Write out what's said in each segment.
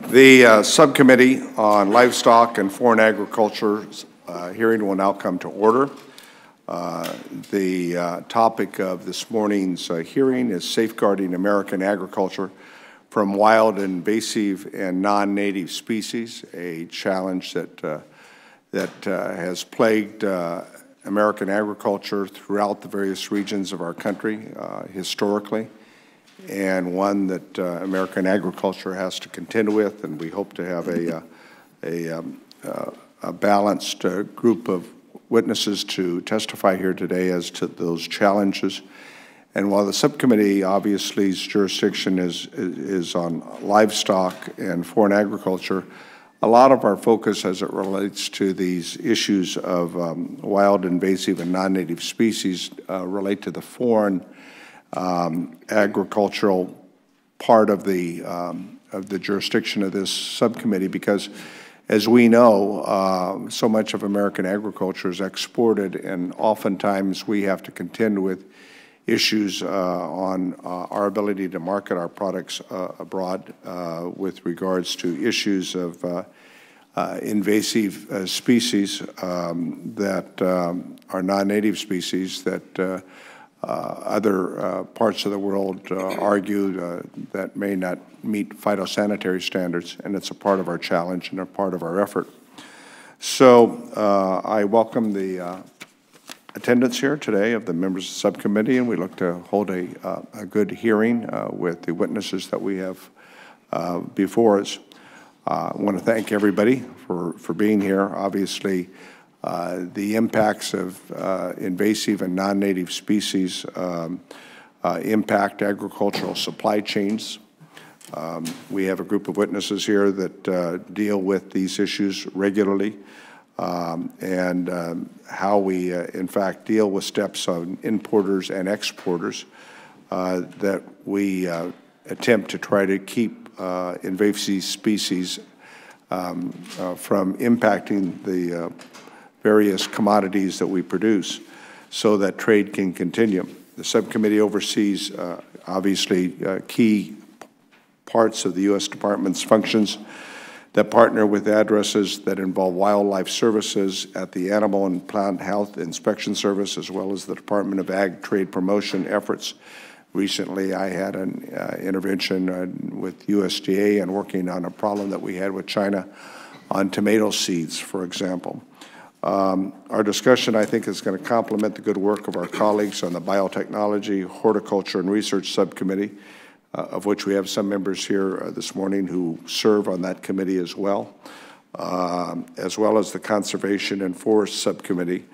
The Subcommittee on Livestock and Foreign Agriculture hearing will now come to order. The topic of this morning's hearing is safeguarding American agriculture from wild, invasive, and non-native species, a challenge that has plagued American agriculture throughout the various regions of our country historically, and one that American agriculture has to contend with, and we hope to have a balanced group of witnesses to testify here today as to those challenges. And while the subcommittee obviously's jurisdiction is on livestock and foreign agriculture, a lot of our focus as it relates to these issues of wild, invasive, and non-native species relate to the foreign agricultural part of the jurisdiction of this subcommittee, because as we know, so much of American agriculture is exported, and oftentimes we have to contend with issues on our ability to market our products abroad with regards to issues of invasive species that are non-native species that other parts of the world argue that may not meet phytosanitary standards, and it's a part of our challenge and a part of our effort. So I welcome the attendance here today of the members of the subcommittee, and we look to hold a good hearing with the witnesses that we have before us. I want to thank everybody for being here. Obviously, the impacts of invasive and non-native species impact agricultural supply chains. We have a group of witnesses here that deal with these issues regularly, and how we, in fact, deal with steps on importers and exporters that we attempt to try to keep invasive species from impacting the various commodities that we produce so that trade can continue. The subcommittee oversees, obviously, key parts of the U.S. Department's functions that partner with addresses that involve wildlife services at the Animal and Plant Health Inspection Service, as well as the Department of Ag Trade Promotion efforts. Recently, I had an intervention with USDA and working on a problem that we had with China on tomato seeds, for example. Our discussion, I think, is going to complement the good work of our colleagues on the Biotechnology, Horticulture, and Research Subcommittee, of which we have some members here this morning who serve on that committee as well as the Conservation and Forest Subcommittee.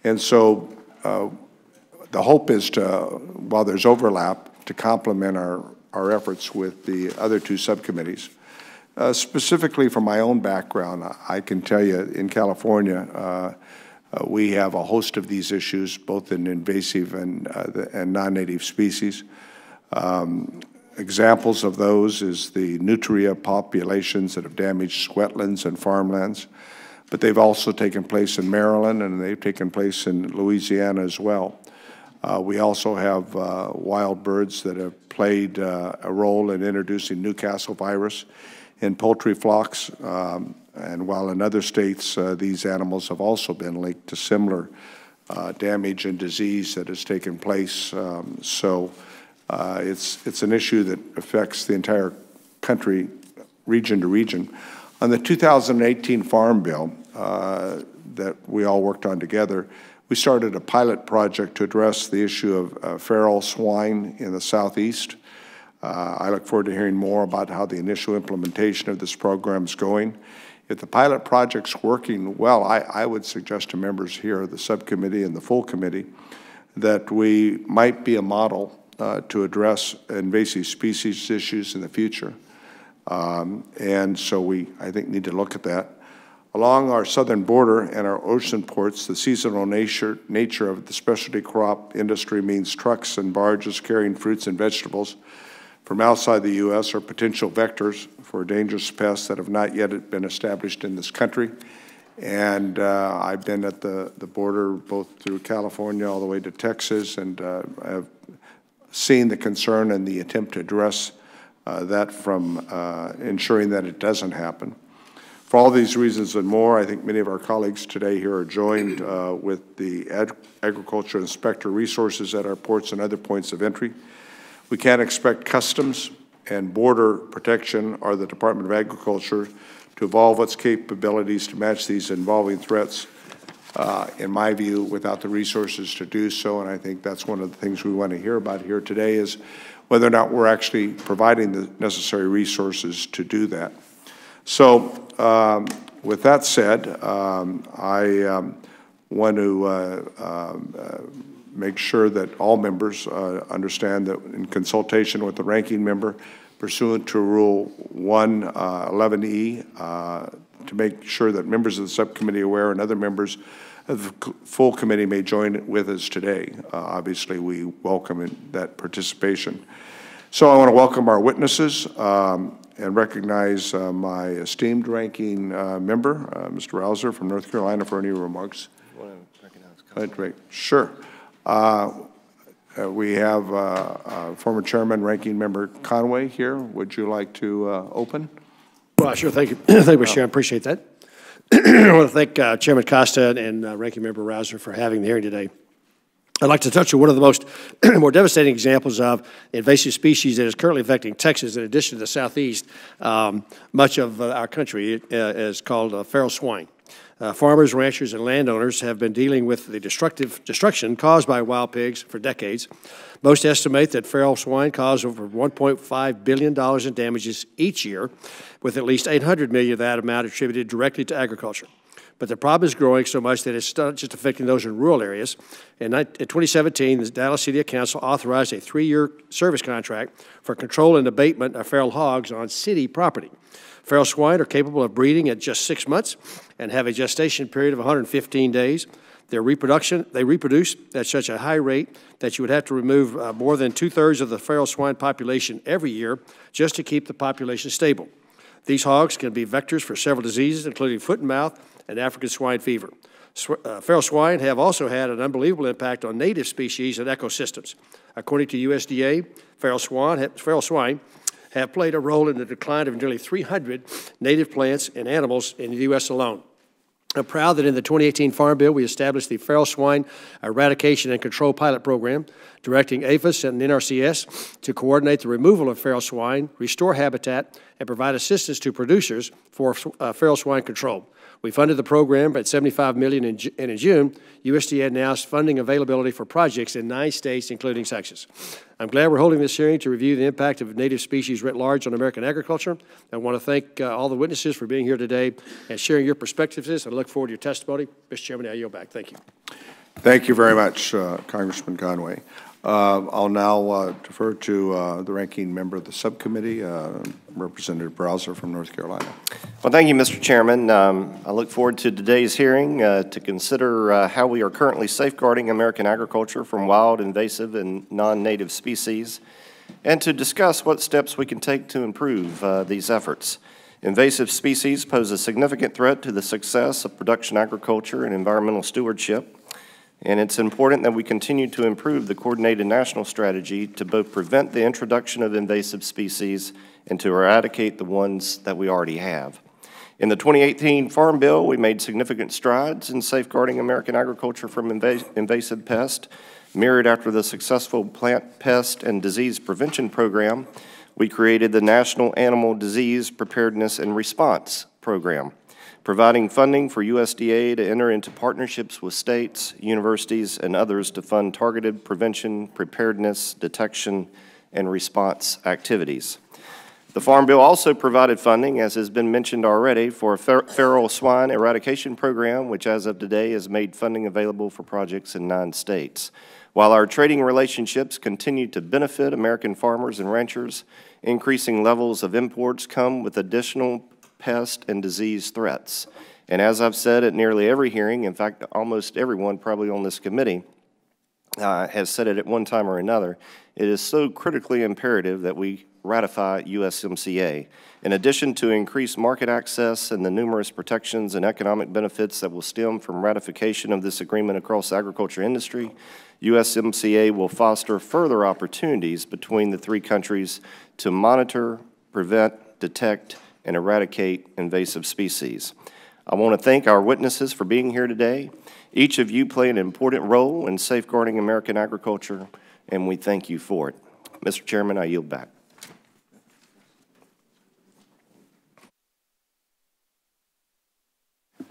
And so the hope is to, while there's overlap, to complement our efforts with the other two subcommittees. Specifically from my own background, I can tell you in California, we have a host of these issues, both in invasive and non-native species. Examples of those is the Nutria populations that have damaged wetlands and farmlands, but they've also taken place in Maryland, and they've taken place in Louisiana as well. We also have wild birds that have played a role in introducing Newcastle virus in poultry flocks, and while in other states these animals have also been linked to similar damage and disease that has taken place. It's an issue that affects the entire country, region to region. On the 2018 Farm Bill that we all worked on together, we started a pilot project to address the issue of feral swine in the Southeast. I look forward to hearing more about how the initial implementation of this program is going. If the pilot project's working well, I would suggest to members here, the subcommittee and the full committee, that we might be a model to address invasive species issues in the future. And so we, I think, need to look at that. Along our southern border and our ocean ports, the seasonal nature of the specialty crop industry means trucks and barges carrying fruits and vegetables from outside the U.S. are potential vectors for dangerous pests that have not yet been established in this country. And I've been at the border both through California all the way to Texas, and I've seen the concern and the attempt to address that from ensuring that it doesn't happen. For all these reasons and more, I think many of our colleagues today here are joined with the agriculture inspector resources at our ports and other points of entry. We can't expect Customs and Border Protection or the Department of Agriculture to evolve its capabilities to match these evolving threats, in my view, without the resources to do so. And I think that's one of the things we want to hear about here today is whether or not we're actually providing the necessary resources to do that. So with that said, I want to make sure that all members understand that in consultation with the ranking member, pursuant to Rule 111E, to make sure that members of the subcommittee are aware and other members of the full committee may join with us today. Obviously, we welcome that participation. So I want to welcome our witnesses and recognize my esteemed ranking member, Mr. Rouser from North Carolina, for any remarks. You want to recognize? Right. Sure. We have former Chairman, Ranking Member Conway here. Would you like to open? Well, sure. Thank you. Thank you, Mr. Chairman. Appreciate that. I want to thank Chairman Costa and Ranking Member Rouser for having the hearing today. I'd like to touch on one of the most more devastating examples of invasive species that is currently affecting Texas, in addition to the southeast. Much of our country is called feral swine. Farmers, ranchers, and landowners have been dealing with the destruction caused by wild pigs for decades. Most estimate that feral swine cause over $1.5 billion in damages each year, with at least $800 million of that amount attributed directly to agriculture. But the problem is growing so much that it's not just affecting those in rural areas. In 2017, the Dallas City Council authorized a 3-year service contract for control and abatement of feral hogs on city property. Feral swine are capable of breeding at just 6 months and have a gestation period of 115 days. They reproduce at such a high rate that you would have to remove more than 2/3 of the feral swine population every year just to keep the population stable. These hogs can be vectors for several diseases, including foot and mouth and African swine fever. Feral swine have also had an unbelievable impact on native species and ecosystems. According to USDA, feral swine have played a role in the decline of nearly 300 native plants and animals in the U.S. alone. I'm proud that in the 2018 Farm Bill, we established the Feral Swine Eradication and Control Pilot Program, directing APHIS and NRCS to coordinate the removal of feral swine, restore habitat, and provide assistance to producers for feral swine control. We funded the program at $75 million, and in June, USDA announced funding availability for projects in 9 states, including Texas. I'm glad we're holding this hearing to review the impact of native species writ large on American agriculture. I want to thank all the witnesses for being here today and sharing your perspectives. I look forward to your testimony. Mr. Chairman, I yield back. Thank you. Thank you very much, Congressman Conway. I'll now defer to the ranking member of the subcommittee, Representative Rouser from North Carolina. Well, thank you, Mr. Chairman. I look forward to today's hearing to consider how we are currently safeguarding American agriculture from wild, invasive, and non-native species, and to discuss what steps we can take to improve these efforts. Invasive species pose a significant threat to the success of production agriculture and environmental stewardship. And it's important that we continue to improve the coordinated national strategy to both prevent the introduction of invasive species and to eradicate the ones that we already have. In the 2018 Farm Bill, we made significant strides in safeguarding American agriculture from invasive pests. Mirrored after the successful plant pest and disease prevention program, we created the National Animal Disease Preparedness and Response Program, providing funding for USDA to enter into partnerships with states, universities, and others to fund targeted prevention, preparedness, detection, and response activities. The Farm Bill also provided funding, as has been mentioned already, for a feral swine eradication program, which as of today has made funding available for projects in 9 states. While our trading relationships continue to benefit American farmers and ranchers, increasing levels of imports come with additional pest and disease threats. And as I've said at nearly every hearing, in fact, almost everyone probably on this committee has said it at one time or another, it is so critically imperative that we ratify USMCA. In addition to increased market access and the numerous protections and economic benefits that will stem from ratification of this agreement across the agriculture industry, USMCA will foster further opportunities between the three countries to monitor, prevent, detect, and eradicate invasive species. I want to thank our witnesses for being here today. Each of you play an important role in safeguarding American agriculture, and we thank you for it. Mr. Chairman, I yield back.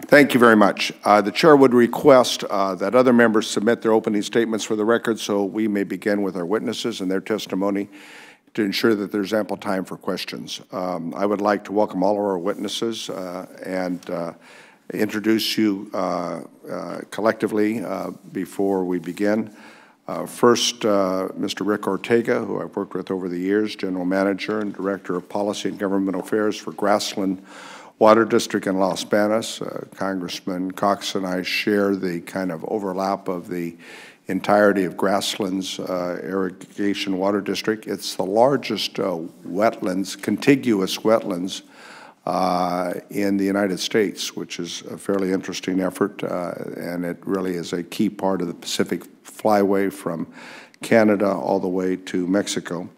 Thank you very much. The chair would request that other members submit their opening statements for the record so we may begin with our witnesses and their testimony to ensure that there's ample time for questions. I would like to welcome all of our witnesses and introduce you collectively before we begin. First, Mr. Rick Ortega, who I've worked with over the years, General Manager and Director of Policy and Government Affairs for Grassland Water District in Los Banos. Congressman Cox and I share the kind of overlap of the entirety of Grassland's irrigation water district. It's the largest wetlands, contiguous wetlands in the United States, which is a fairly interesting effort, and it really is a key part of the Pacific Flyway from Canada all the way to Mexico.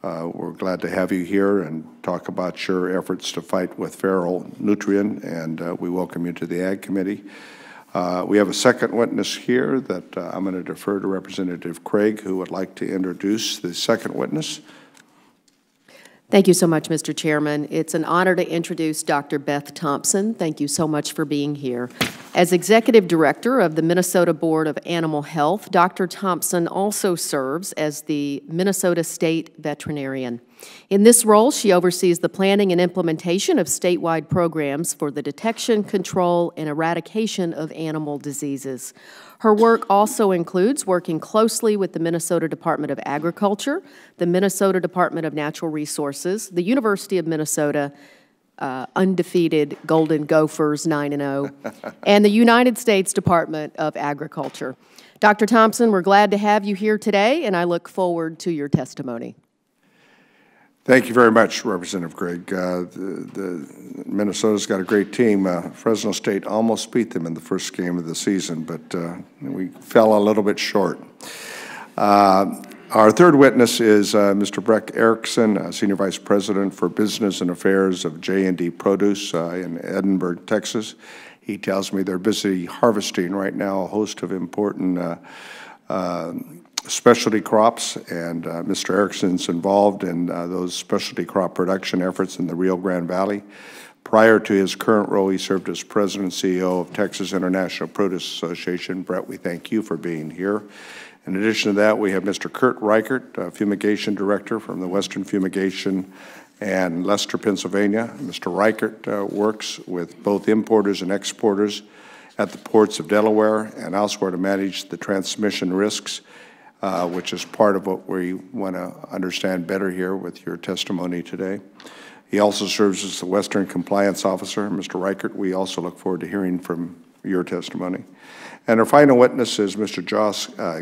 We're glad to have you here and talk about your efforts to fight with feral Nutria, and we welcome you to the Ag Committee. We have a second witness here that I'm going to defer to Representative Craig, who would like to introduce the second witness. Thank you so much, Mr. Chairman. It's an honor to introduce Dr. Beth Thompson. Thank you so much for being here. As Executive Director of the Minnesota Board of Animal Health, Dr. Thompson also serves as the Minnesota State Veterinarian. In this role, she oversees the planning and implementation of statewide programs for the detection, control, and eradication of animal diseases. Her work also includes working closely with the Minnesota Department of Agriculture, the Minnesota Department of Natural Resources, the University of Minnesota, undefeated Golden Gophers 9-0, and the United States Department of Agriculture. Dr. Thompson, we're glad to have you here today, and I look forward to your testimony. Thank you very much, Representative Craig. Minnesota's got a great team. Fresno State almost beat them in the first game of the season, but we fell a little bit short. Our third witness is Mr. Breck Erickson, Senior Vice President for Business and Affairs of J&D Produce in Edinburgh, Texas. He tells me they're busy harvesting right now a host of important specialty crops, and Mr. Erickson's involved in those specialty crop production efforts in the Rio Grande Valley. Prior to his current role, he served as President and CEO of Texas International Produce Association. Brett, we thank you for being here. In addition to that, we have Mr. Kurt Reichert, Fumigation Director from the Western Fumigation and Leicester, Pennsylvania. Mr. Reichert works with both importers and exporters at the ports of Delaware and elsewhere to manage the transmission risks, which is part of what we want to understand better here with your testimony today. He also serves as the Western Compliance Officer. Mr. Reichert, we also look forward to hearing from your testimony. And our final witness is Mr.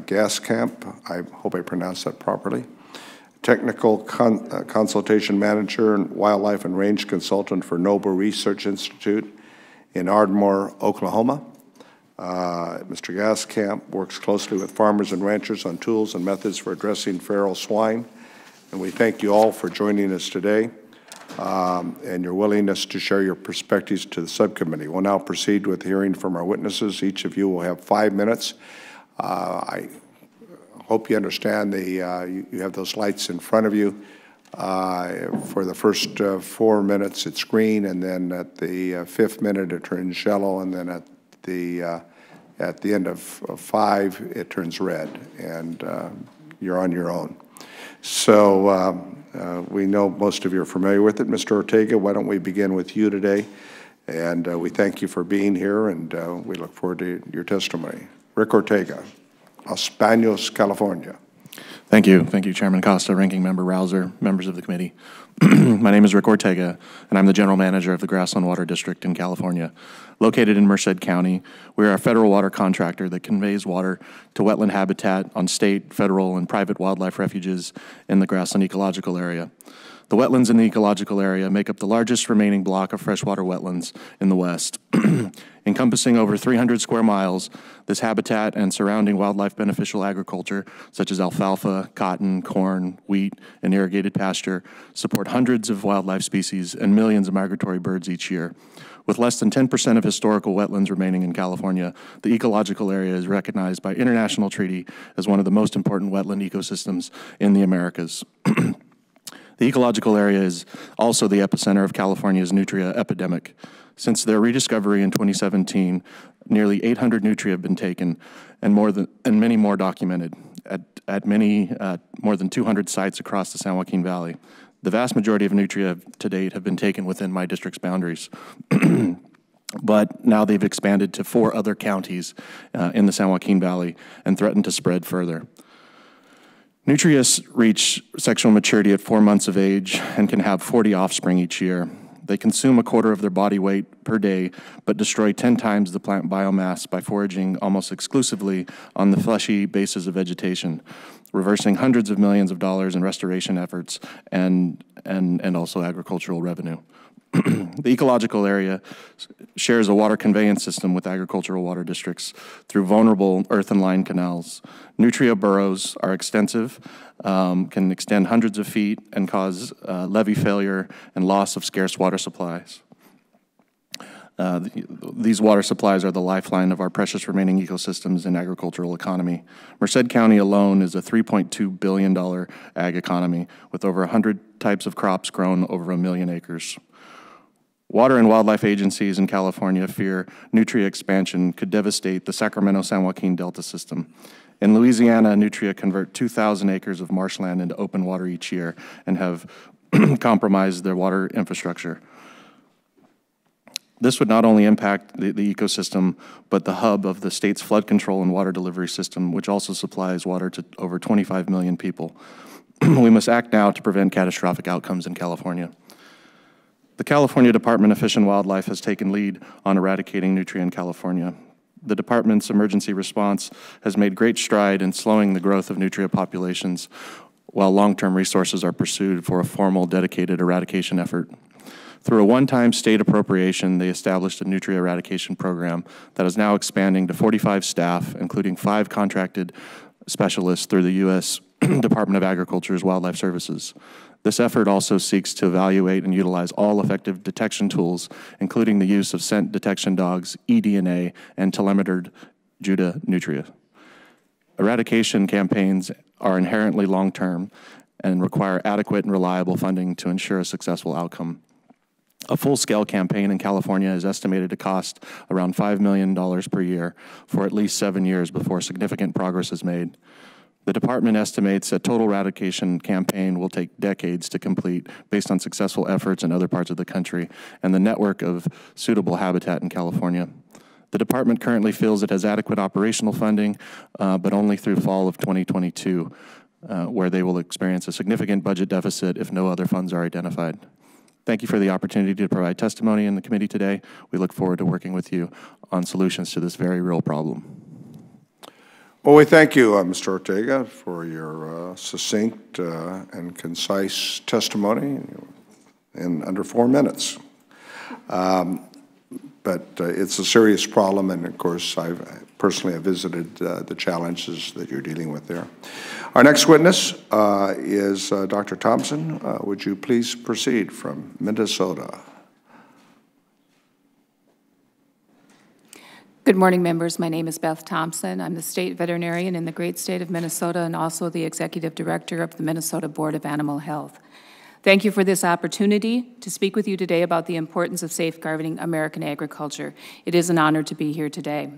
Gaston Kemp. I hope I pronounced that properly. Technical Consultation Manager and Wildlife and Range Consultant for Noble Research Institute in Ardmore, Oklahoma. Mr. Gaston Kemp works closely with farmers and ranchers on tools and methods for addressing feral swine. And we thank you all for joining us today and your willingness to share your perspectives to the subcommittee. We'll now proceed with hearing from our witnesses. Each of you will have 5 minutes. I hope you understand you have those lights in front of you. For the first 4 minutes, it's green, and then at the fifth minute, it turns yellow, and then at the end of 5, it turns red, and you're on your own. So we know most of you are familiar with it. Mr. Ortega, why don't we begin with you today? And we thank you for being here, and we look forward to your testimony. Rick Ortega, Los Banos, California. Thank you. Thank you, Chairman Costa, Ranking Member Rouser, members of the committee. My name is Rick Ortega, and I'm the General Manager of the Grassland Water District in California. Located in Merced County, we are a federal water contractor that conveys water to wetland habitat on state, federal, and private wildlife refuges in the grassland ecological area. The wetlands in the ecological area make up the largest remaining block of freshwater wetlands in the West. Encompassing over 300 square miles, this habitat and surrounding wildlife beneficial agriculture, such as alfalfa, cotton, corn, wheat, and irrigated pasture, support hundreds of wildlife species and millions of migratory birds each year. With less than 10% of historical wetlands remaining in California, the ecological area is recognized by international treaty as one of the most important wetland ecosystems in the Americas. The ecological area is also the epicenter of California's Nutria epidemic. Since their rediscovery in 2017, nearly 800 Nutria have been taken and many more documented at more than 200 sites across the San Joaquin Valley. The vast majority of Nutria to date have been taken within my district's boundaries. But now they've expanded to 4 other counties in the San Joaquin Valley and threaten to spread further. Nutria reach sexual maturity at 4 months of age and can have 40 offspring each year. They consume 1/4 of their body weight per day, but destroy 10 times the plant biomass by foraging almost exclusively on the fleshy bases of vegetation, reversing hundreds of millions of dollars in restoration efforts and also agricultural revenue. The ecological area shares a water conveyance system with agricultural water districts through vulnerable earthen line canals. Nutria burrows are extensive, can extend hundreds of feet and cause levee failure and loss of scarce water supplies. These water supplies are the lifeline of our precious remaining ecosystems and agricultural economy. Merced County alone is a $3.2 billion ag economy with over 100 types of crops grown over 1 million acres. Water and wildlife agencies in California fear Nutria expansion could devastate the Sacramento-San Joaquin Delta system. In Louisiana, Nutria convert 2,000 acres of marshland into open water each year and have compromised their water infrastructure. This would not only impact the ecosystem, but the hub of the state's flood control and water delivery system, which also supplies water to over 25 million people. We must act now to prevent catastrophic outcomes in California. The California Department of Fish and Wildlife has taken lead on eradicating Nutria in California. The department's emergency response has made great stride in slowing the growth of Nutria populations, while long-term resources are pursued for a formal, dedicated eradication effort. Through a one-time state appropriation, they established a Nutria eradication program that is now expanding to 45 staff, including 5 contracted specialists through the U.S. Department of Agriculture's Wildlife Services. This effort also seeks to evaluate and utilize all effective detection tools, including the use of scent detection dogs, eDNA, and telemetered Judah Nutria. Eradication campaigns are inherently long-term and require adequate and reliable funding to ensure a successful outcome. A full-scale campaign in California is estimated to cost around $5 million per year for at least 7 years before significant progress is made. The department estimates a total eradication campaign will take decades to complete based on successful efforts in other parts of the country and the network of suitable habitat in California. The department currently feels it has adequate operational funding, but only through fall of 2022, where they will experience a significant budget deficit if no other funds are identified. Thank you for the opportunity to provide testimony in the committee today. We look forward to working with you on solutions to this very real problem. Well, we thank you, Mr. Ortega, for your succinct and concise testimony in under 4 minutes. But it's a serious problem, and of course, I personally have visited the challenges that you're dealing with there. Our next witness is Dr. Thompson. Would you please proceed from Minnesota? Good morning, members. My name is Beth Thompson. I'm the state veterinarian in the great state of Minnesota and also the executive director of the Minnesota Board of Animal Health. Thank you for this opportunity to speak with you today about the importance of safeguarding American agriculture. It is an honor to be here today.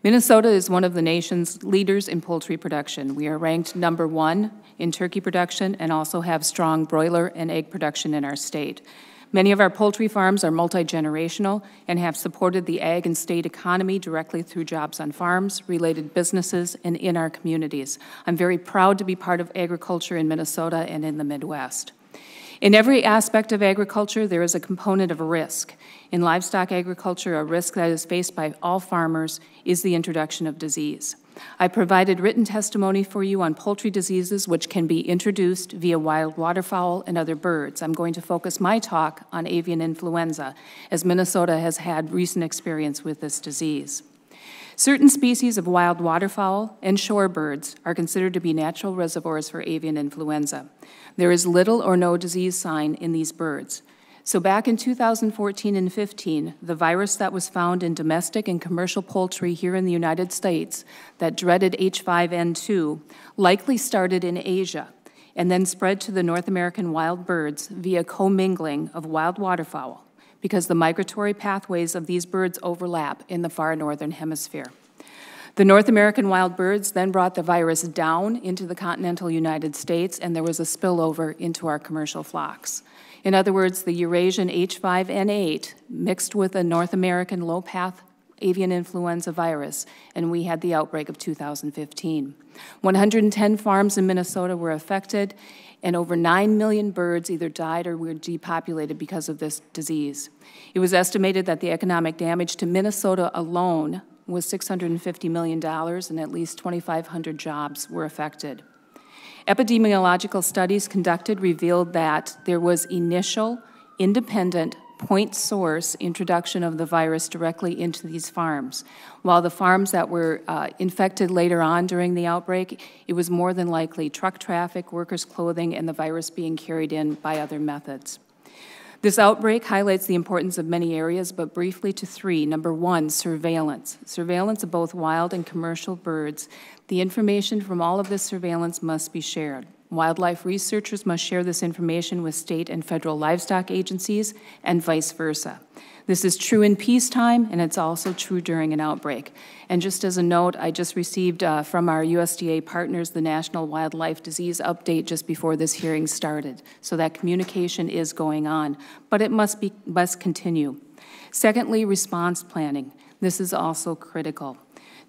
Minnesota is one of the nation's leaders in poultry production. We are ranked #1 in turkey production and also have strong broiler and egg production in our state. Many of our poultry farms are multi-generational and have supported the ag and state economy directly through jobs on farms, related businesses, and in our communities. I'm very proud to be part of agriculture in Minnesota and in the Midwest. In every aspect of agriculture, there is a component of risk. In livestock agriculture, a risk that is faced by all farmers is the introduction of disease. I provided written testimony for you on poultry diseases which can be introduced via wild waterfowl and other birds. I'm going to focus my talk on avian influenza, as Minnesota has had recent experience with this disease. Certain species of wild waterfowl and shorebirds are considered to be natural reservoirs for avian influenza. There is little or no disease sign in these birds. So back in 2014 and 15, the virus that was found in domestic and commercial poultry here in the United States, that dreaded H5N2, likely started in Asia and then spread to the North American wild birds via commingling of wild waterfowl, because the migratory pathways of these birds overlap in the far northern hemisphere. The North American wild birds then brought the virus down into the continental United States, and there was a spillover into our commercial flocks. In other words, the Eurasian H5N8 mixed with a North American low-path avian influenza virus, and we had the outbreak of 2015. 110 farms in Minnesota were affected, and over 9 million birds either died or were depopulated because of this disease. It was estimated that the economic damage to Minnesota alone was $650 million, and at least 2,500 jobs were affected. Epidemiological studies conducted revealed that there was initial, independent, point source introduction of the virus directly into these farms. While the farms that were infected later on during the outbreak, it was more than likely truck traffic, workers' clothing, and the virus being carried in by other methods. This outbreak highlights the importance of many areas, but briefly to three. Number one, surveillance. Surveillance of both wild and commercial birds. The information from all of this surveillance must be shared. Wildlife researchers must share this information with state and federal livestock agencies and vice versa. This is true in peacetime, and it's also true during an outbreak. And just as a note, I just received from our USDA partners the National Wildlife Disease Update just before this hearing started. So that communication is going on, but it must continue. Secondly, response planning. This is also critical.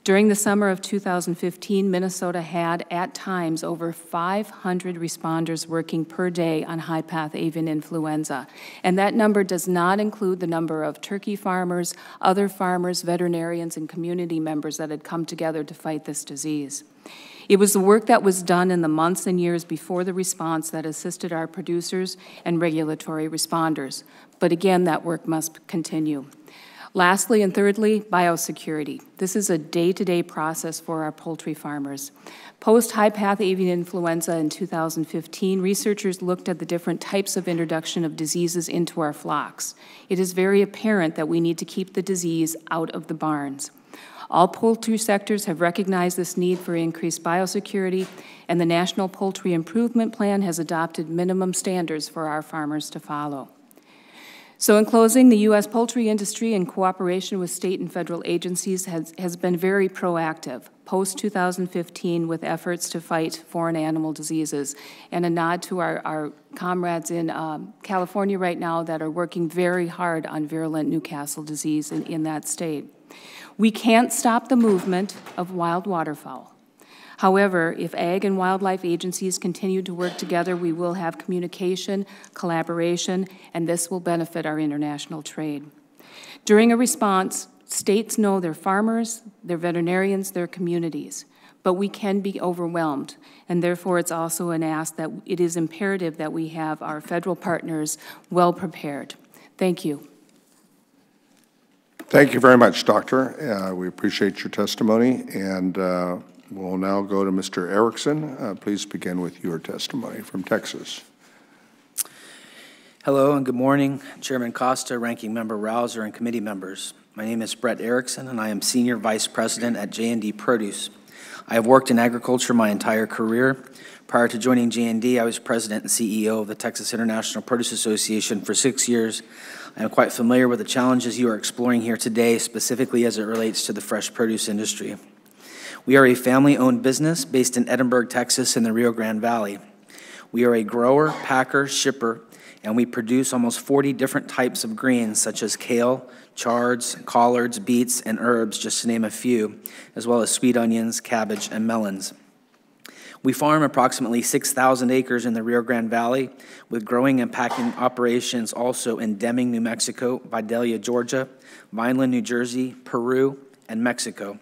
During the summer of 2015, Minnesota had, at times, over 500 responders working per day on high-path avian influenza. And that number does not include the number of turkey farmers, other farmers, veterinarians, and community members that had come together to fight this disease. It was the work that was done in the months and years before the response that assisted our producers and regulatory responders. But again, that work must continue. Lastly and thirdly, biosecurity. This is a day-to-day process for our poultry farmers. Post-high-path avian influenza in 2015, researchers looked at the different types of introduction of diseases into our flocks. It is very apparent that we need to keep the disease out of the barns. All poultry sectors have recognized this need for increased biosecurity, and the National Poultry Improvement Plan has adopted minimum standards for our farmers to follow. So in closing, the U.S. poultry industry, in cooperation with state and federal agencies, has been very proactive post-2015 with efforts to fight foreign animal diseases. And a nod to our comrades in California right now that are working very hard on virulent Newcastle disease in that state. We can't stop the movement of wild waterfowl. However, if ag and wildlife agencies continue to work together, we will have communication, collaboration, and this will benefit our international trade. During a response, states know their farmers, their veterinarians, their communities, but we can be overwhelmed, and therefore it's also an ask that it is imperative that we have our federal partners well prepared. Thank you. Thank you very much, Doctor. We appreciate your testimony, and we'll now go to Mr. Erickson. Please begin with your testimony from Texas. Hello and good morning, Chairman Costa, Ranking Member Rouser, and committee members. My name is Brett Erickson, and I am Senior Vice President at J&D Produce. I have worked in agriculture my entire career. Prior to joining J&D, I was President and CEO of the Texas International Produce Association for 6 years. I am quite familiar with the challenges you are exploring here today, specifically as it relates to the fresh produce industry. We are a family-owned business based in Edinburgh, Texas, in the Rio Grande Valley. We are a grower, packer, shipper, and we produce almost 40 different types of greens, such as kale, chards, collards, beets, and herbs, just to name a few, as well as sweet onions, cabbage, and melons. We farm approximately 6,000 acres in the Rio Grande Valley, with growing and packing operations also in Deming, New Mexico, Vidalia, Georgia, Vineland, New Jersey, Peru, and Mexico.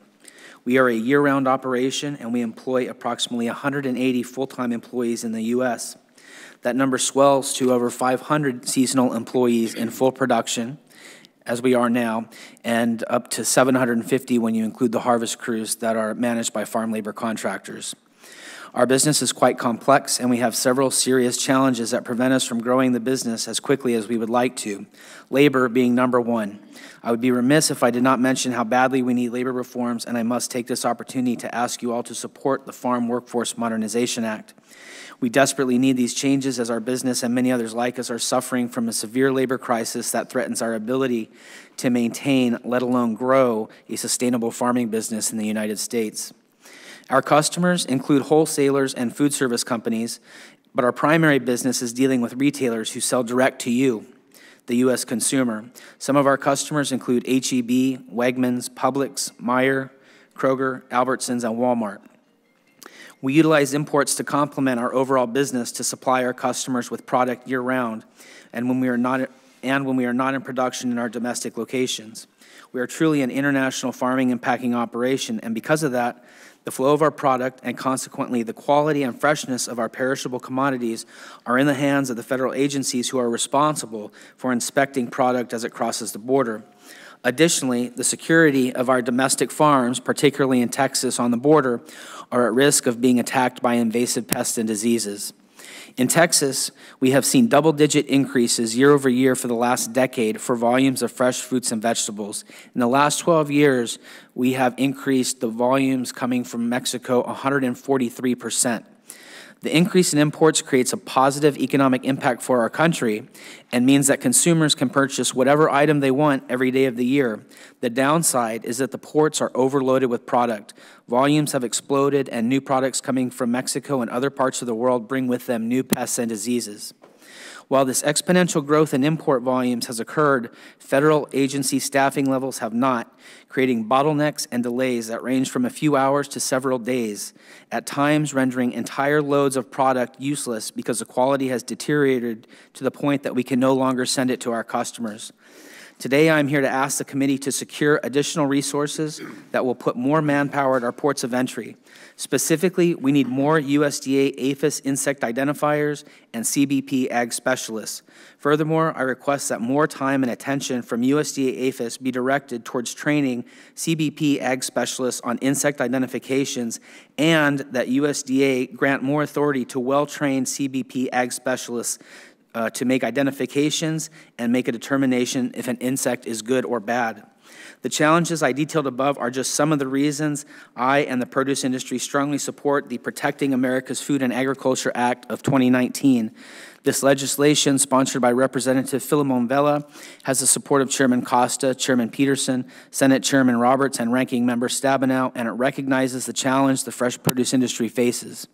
We are a year-round operation, and we employ approximately 180 full-time employees in the U.S. That number swells to over 500 seasonal employees in full production, as we are now, and up to 750 when you include the harvest crews that are managed by farm labor contractors. Our business is quite complex, and we have several serious challenges that prevent us from growing the business as quickly as we would like to, labor being number one. I would be remiss if I did not mention how badly we need labor reforms, and I must take this opportunity to ask you all to support the Farm Workforce Modernization Act. We desperately need these changes as our business and many others like us are suffering from a severe labor crisis that threatens our ability to maintain, let alone grow, a sustainable farming business in the United States. Our customers include wholesalers and food service companies, but our primary business is dealing with retailers who sell direct to you, the U.S. consumer. Some of our customers include H-E-B, Wegmans, Publix, Meijer, Kroger, Albertsons, and Walmart. We utilize imports to complement our overall business to supply our customers with product year-round, and when we are not in production in our domestic locations. We are truly an international farming and packing operation, and because of that, the flow of our product and consequently the quality and freshness of our perishable commodities are in the hands of the federal agencies who are responsible for inspecting product as it crosses the border. Additionally, the security of our domestic farms, particularly in Texas on the border, are at risk of being attacked by invasive pests and diseases. In Texas, we have seen double-digit increases year over year for the last decade for volumes of fresh fruits and vegetables. In the last 12 years, we have increased the volumes coming from Mexico 143%. The increase in imports creates a positive economic impact for our country and means that consumers can purchase whatever item they want every day of the year. The downside is that the ports are overloaded with product. Volumes have exploded, and new products coming from Mexico and other parts of the world bring with them new pests and diseases. While this exponential growth in import volumes has occurred, federal agency staffing levels have not, creating bottlenecks and delays that range from a few hours to several days, at times rendering entire loads of product useless because the quality has deteriorated to the point that we can no longer send it to our customers. Today, I'm here to ask the committee to secure additional resources that will put more manpower at our ports of entry. Specifically, we need more USDA APHIS insect identifiers and CBP ag specialists. Furthermore, I request that more time and attention from USDA APHIS be directed towards training CBP ag specialists on insect identifications, and that USDA grant more authority to well-trained CBP ag specialists to make identifications and make a determination if an insect is good or bad. The challenges I detailed above are just some of the reasons I and the produce industry strongly support the Protecting America's Food and Agriculture Act of 2019. This legislation, sponsored by Representative Philemon Vela, has the support of Chairman Costa, Chairman Peterson, Senate Chairman Roberts, and Ranking Member Stabenow, and it recognizes the challenge the fresh produce industry faces.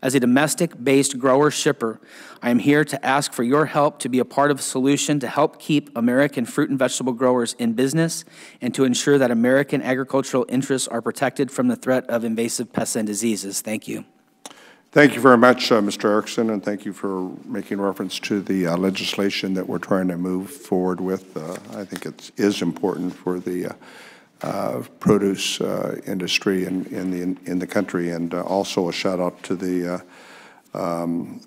As a domestic-based grower-shipper, I am here to ask for your help to be a part of a solution to help keep American fruit and vegetable growers in business and to ensure that American agricultural interests are protected from the threat of invasive pests and diseases. Thank you. Thank you very much, Mr. Erickson, and thank you for making reference to the legislation that we're trying to move forward with. I think it is important for the produce industry in the country, and also a shout out to the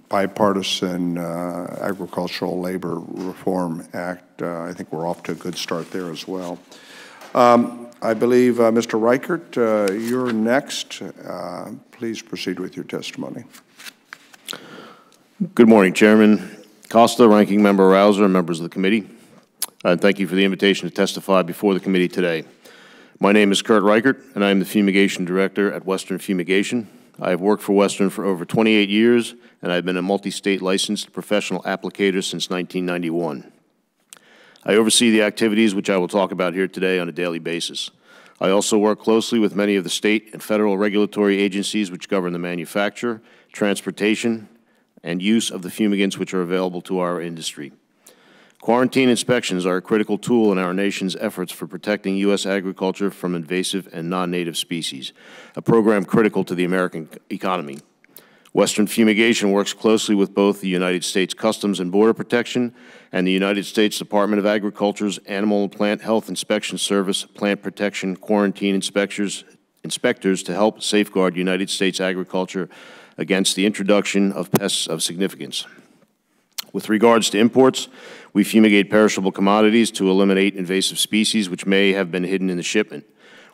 bipartisan Agricultural Labor Reform Act. I think we're off to a good start there as well. I believe Mr. Reichert, you're next. Please proceed with your testimony. Good morning, Chairman Costa, Ranking Member Rouser, and members of the committee. Thank you for the invitation to testify before the committee today. My name is Kurt Reichert, and I am the Fumigation Director at Western Fumigation. I have worked for Western for over 28 years, and I've been a multi-state licensed professional applicator since 1991. I oversee the activities which I will talk about here today on a daily basis. I also work closely with many of the state and federal regulatory agencies which govern the manufacture, transportation, and use of the fumigants which are available to our industry. Quarantine inspections are a critical tool in our nation's efforts for protecting U.S. agriculture from invasive and non-native species, a program critical to the American economy. Western Fumigation works closely with both the United States Customs and Border Protection and the United States Department of Agriculture's Animal and Plant Health Inspection Service, plant protection, quarantine inspectors, inspectors to help safeguard United States agriculture against the introduction of pests of significance. With regards to imports, we fumigate perishable commodities to eliminate invasive species which may have been hidden in the shipment.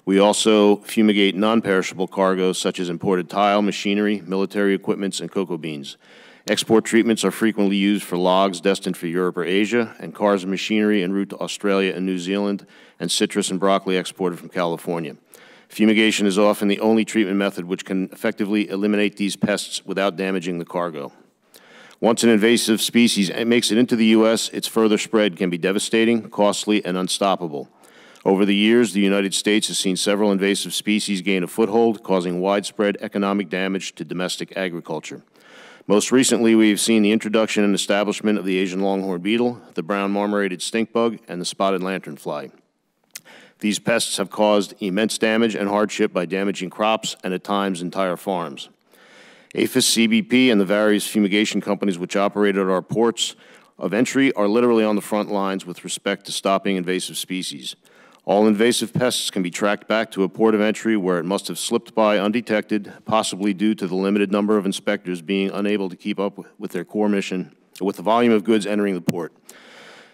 We also fumigate non-perishable cargoes such as imported tile, machinery, military equipments, and cocoa beans. Export treatments are frequently used for logs destined for Europe or Asia, and cars and machinery en route to Australia and New Zealand, and citrus and broccoli exported from California. Fumigation is often the only treatment method which can effectively eliminate these pests without damaging the cargo. Once an invasive species makes it into the U.S., its further spread can be devastating, costly, and unstoppable. Over the years, the United States has seen several invasive species gain a foothold, causing widespread economic damage to domestic agriculture. Most recently, we have seen the introduction and establishment of the Asian longhorn beetle, the brown marmorated stink bug, and the spotted lanternfly. These pests have caused immense damage and hardship by damaging crops and, at times, entire farms. APHIS, CBP, and the various fumigation companies which operate at our ports of entry are literally on the front lines with respect to stopping invasive species. All invasive pests can be tracked back to a port of entry where it must have slipped by undetected, possibly due to the limited number of inspectors being unable to keep up with their core mission, with the volume of goods entering the port.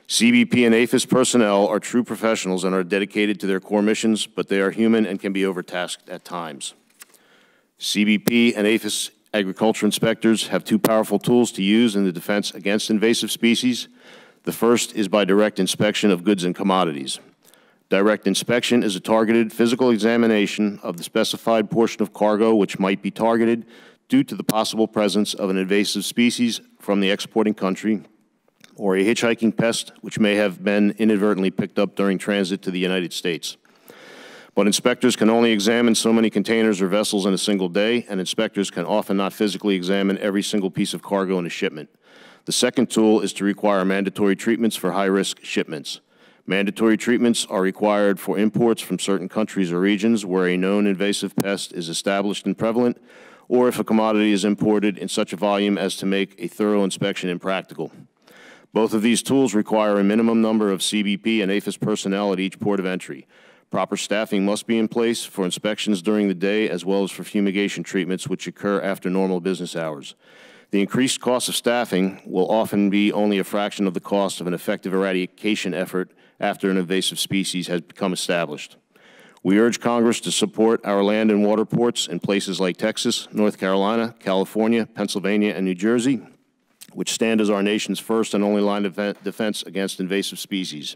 CBP and APHIS personnel are true professionals and are dedicated to their core missions, but they are human and can be overtasked at times. CBP and APHIS agriculture inspectors have two powerful tools to use in the defense against invasive species. The first is by direct inspection of goods and commodities. Direct inspection is a targeted physical examination of the specified portion of cargo which might be targeted due to the possible presence of an invasive species from the exporting country or a hitchhiking pest which may have been inadvertently picked up during transit to the United States. But inspectors can only examine so many containers or vessels in a single day, and inspectors can often not physically examine every single piece of cargo in a shipment. The second tool is to require mandatory treatments for high-risk shipments. Mandatory treatments are required for imports from certain countries or regions where a known invasive pest is established and prevalent, or if a commodity is imported in such a volume as to make a thorough inspection impractical. Both of these tools require a minimum number of CBP and APHIS personnel at each port of entry. Proper staffing must be in place for inspections during the day as well as for fumigation treatments which occur after normal business hours. The increased cost of staffing will often be only a fraction of the cost of an effective eradication effort after an invasive species has become established. We urge Congress to support our land and water ports in places like Texas, North Carolina, California, Pennsylvania, and New Jersey, which stand as our nation's first and only line of defense against invasive species.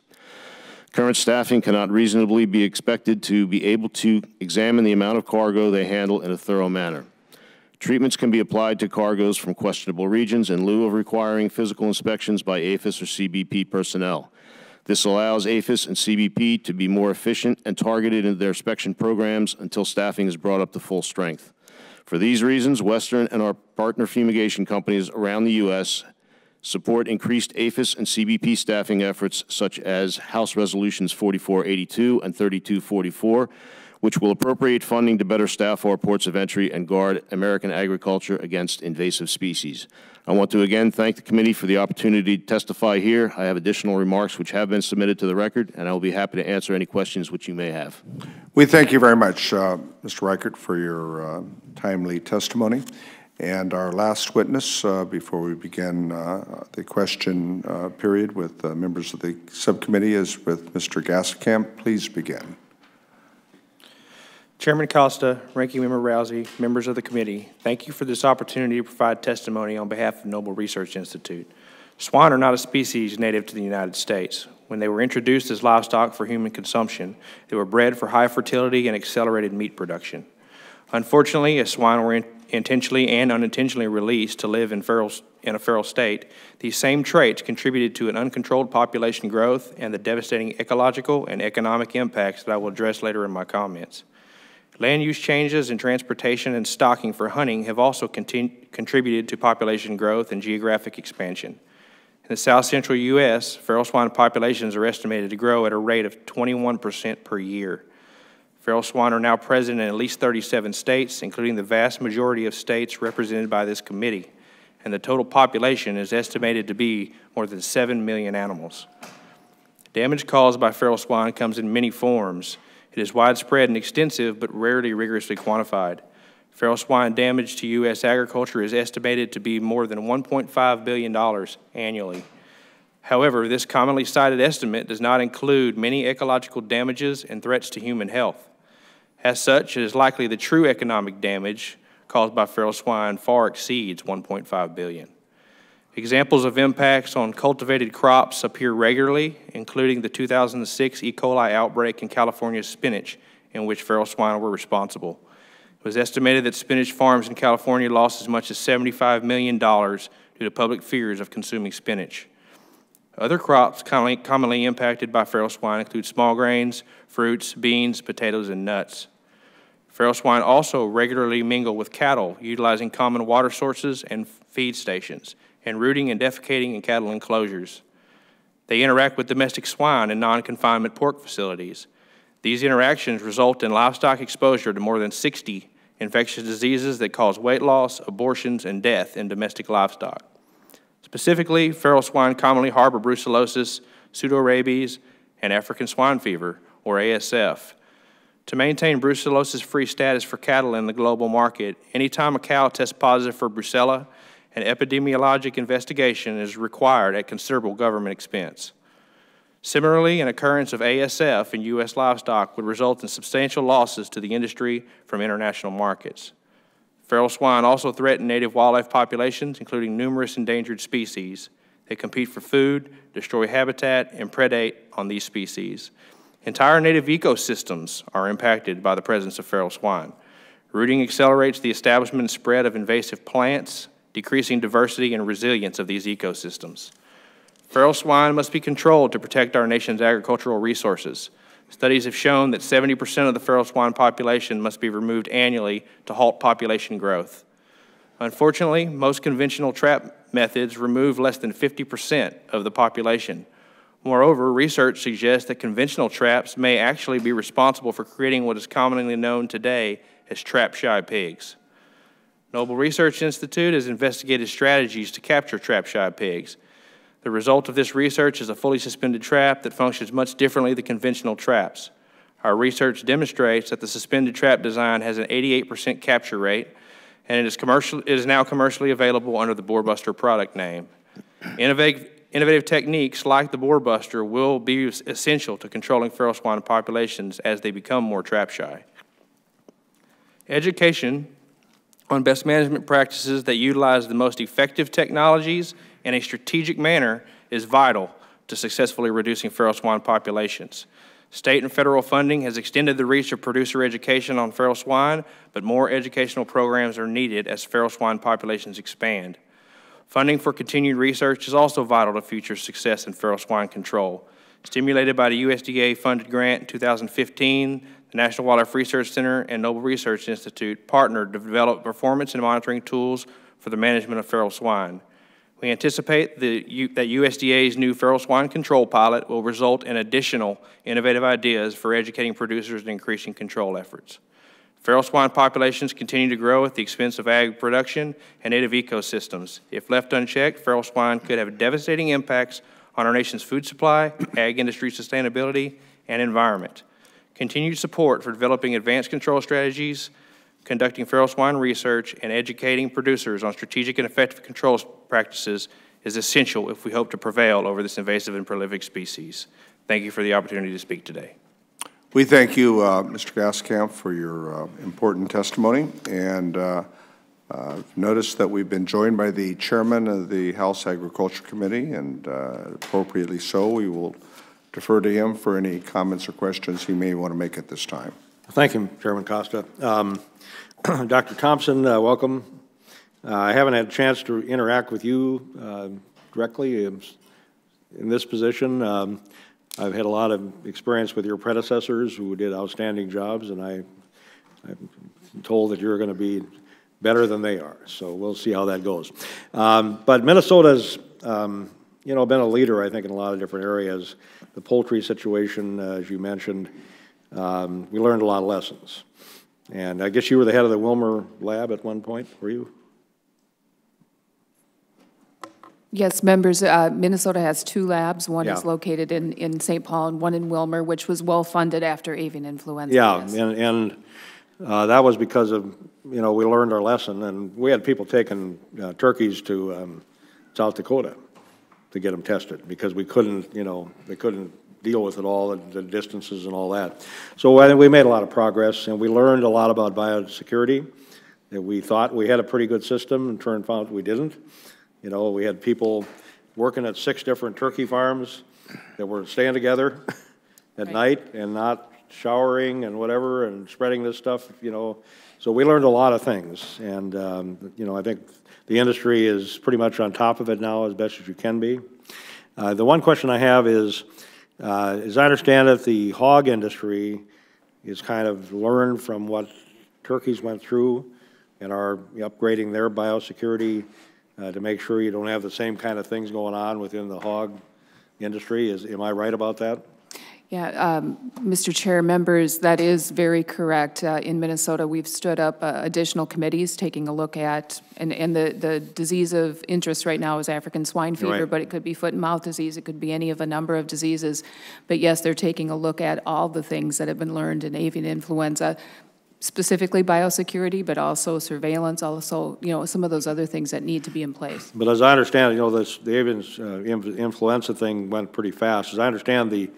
Current staffing cannot reasonably be expected to be able to examine the amount of cargo they handle in a thorough manner. Treatments can be applied to cargoes from questionable regions in lieu of requiring physical inspections by APHIS or CBP personnel. This allows APHIS and CBP to be more efficient and targeted in their inspection programs until staffing is brought up to full strength. For these reasons, Western and our partner fumigation companies around the U.S. support increased APHIS and CBP staffing efforts such as House Resolutions 4482 and 3244, which will appropriate funding to better staff our ports of entry and guard American agriculture against invasive species. I want to again thank the committee for the opportunity to testify here. I have additional remarks which have been submitted to the record, and I will be happy to answer any questions which you may have. We thank you very much, Mr. Reichert, for your timely testimony. And our last witness, before we begin the question period with members of the subcommittee, is with Mr. Gaston Kemp. Please begin. Chairman Costa, Ranking Member Rousey, members of the committee, thank you for this opportunity to provide testimony on behalf of Noble Research Institute. Swine are not a species native to the United States. When they were introduced as livestock for human consumption, they were bred for high fertility and accelerated meat production. Unfortunately, as swine were intentionally and unintentionally released to live in a feral state, these same traits contributed to an uncontrolled population growth and the devastating ecological and economic impacts that I will address later in my comments. Land use changes in transportation and stocking for hunting have also contributed to population growth and geographic expansion. In the south-central U.S., feral swine populations are estimated to grow at a rate of 21% per year. Feral swine are now present in at least 37 states, including the vast majority of states represented by this committee, and the total population is estimated to be more than 7 million animals. Damage caused by feral swine comes in many forms. It is widespread and extensive, but rarely rigorously quantified. Feral swine damage to U.S. agriculture is estimated to be more than $1.5 billion annually. However, this commonly cited estimate does not include many ecological damages and threats to human health. As such, it is likely the true economic damage caused by feral swine far exceeds $1.5 billion. Examples of impacts on cultivated crops appear regularly, including the 2006 E. coli outbreak in California's spinach, in which feral swine were responsible. It was estimated that spinach farms in California lost as much as $75 million due to public fears of consuming spinach. Other crops commonly impacted by feral swine include small grains, fruits, beans, potatoes, and nuts. Feral swine also regularly mingle with cattle, utilizing common water sources and feed stations, and rooting and defecating in cattle enclosures. They interact with domestic swine in non-confinement pork facilities. These interactions result in livestock exposure to more than 60 infectious diseases that cause weight loss, abortions, and death in domestic livestock. Specifically, feral swine commonly harbor brucellosis, pseudorabies, and African swine fever, or ASF. To maintain brucellosis-free status for cattle in the global market, anytime a cow tests positive for brucella, an epidemiologic investigation is required at considerable government expense. Similarly, an occurrence of ASF in U.S. livestock would result in substantial losses to the industry from international markets. Feral swine also threaten native wildlife populations, including numerous endangered species. They compete for food, destroy habitat, and predate on these species. Entire native ecosystems are impacted by the presence of feral swine. Rooting accelerates the establishment and spread of invasive plants, decreasing diversity and resilience of these ecosystems. Feral swine must be controlled to protect our nation's agricultural resources. Studies have shown that 70% of the feral swine population must be removed annually to halt population growth. Unfortunately, most conventional trap methods remove less than 50% of the population. Moreover, research suggests that conventional traps may actually be responsible for creating what is commonly known today as trap-shy pigs. Noble Research Institute has investigated strategies to capture trap-shy pigs. The result of this research is a fully suspended trap that functions much differently than conventional traps. Our research demonstrates that the suspended trap design has an 88% capture rate, and it is now commercially available under the Boarbuster product name. Innovative techniques like the Boarbuster will be essential to controlling feral swine populations as they become more trap-shy. Education on best management practices that utilize the most effective technologies in a strategic manner is vital to successfully reducing feral swine populations. State and federal funding has extended the reach of producer education on feral swine, but more educational programs are needed as feral swine populations expand. Funding for continued research is also vital to future success in feral swine control. Stimulated by the USDA-funded grant in 2015, the National Wildlife Research Center and Noble Research Institute partnered to develop performance and monitoring tools for the management of feral swine. We anticipate that USDA's new feral swine control pilot will result in additional innovative ideas for educating producers and increasing control efforts. Feral swine populations continue to grow at the expense of ag production and native ecosystems. If left unchecked, feral swine could have devastating impacts on our nation's food supply, ag industry sustainability, and environment. Continued support for developing advanced control strategies, conducting feral swine research, and educating producers on strategic and effective control practices is essential if we hope to prevail over this invasive and prolific species. Thank you for the opportunity to speak today. We thank you, Mr. Gaston Kemp, for your important testimony, and notice that we've been joined by the chairman of the House Agriculture Committee, and appropriately so, we will defer to him for any comments or questions he may want to make at this time. Thank you, Chairman Costa. Dr. Thompson, welcome. I haven't had a chance to interact with you directly in this position. I've had a lot of experience with your predecessors who did outstanding jobs, and I'm told that you're going to be better than they are. So we'll see how that goes. But Minnesota's, been a leader, I think, in a lot of different areas. The poultry situation, as you mentioned, we learned a lot of lessons. And I guess you were the head of the Wilmer lab at one point, were you? Yes, members, Minnesota has 2 labs. One is Yeah. located in St. Paul and one in Wilmer, which was well-funded after avian influenza. Yeah, Yes. and that was because of, we learned our lesson, and we had people taking turkeys to South Dakota to get them tested because we couldn't, they couldn't deal with it all, the distances and all that. So I think we made a lot of progress, and we learned a lot about biosecurity. That we thought we had a pretty good system, and turned out we didn't. We had people working at 6 different turkey farms that were staying together at night and not showering and whatever and spreading this stuff, So we learned a lot of things, and, I think the industry is pretty much on top of it now as best as you can be. The one question I have is, as I understand it, the hog industry is kind of learned from what turkeys went through and are upgrading their biosecurity to make sure you don't have the same kind of things going on within the hog industry. Am I right about that? Yeah, Mr. Chair, members, that is very correct. In Minnesota, we've stood up additional committees taking a look at, and the disease of interest right now is African swine fever, Right. but it could be foot and mouth disease, it could be any of a number of diseases. But yes, they're taking a look at all the things that have been learned in avian influenza, specifically biosecurity, but also surveillance, also, some of those other things that need to be in place. But as I understand, the avian influenza thing went pretty fast. As I understand, the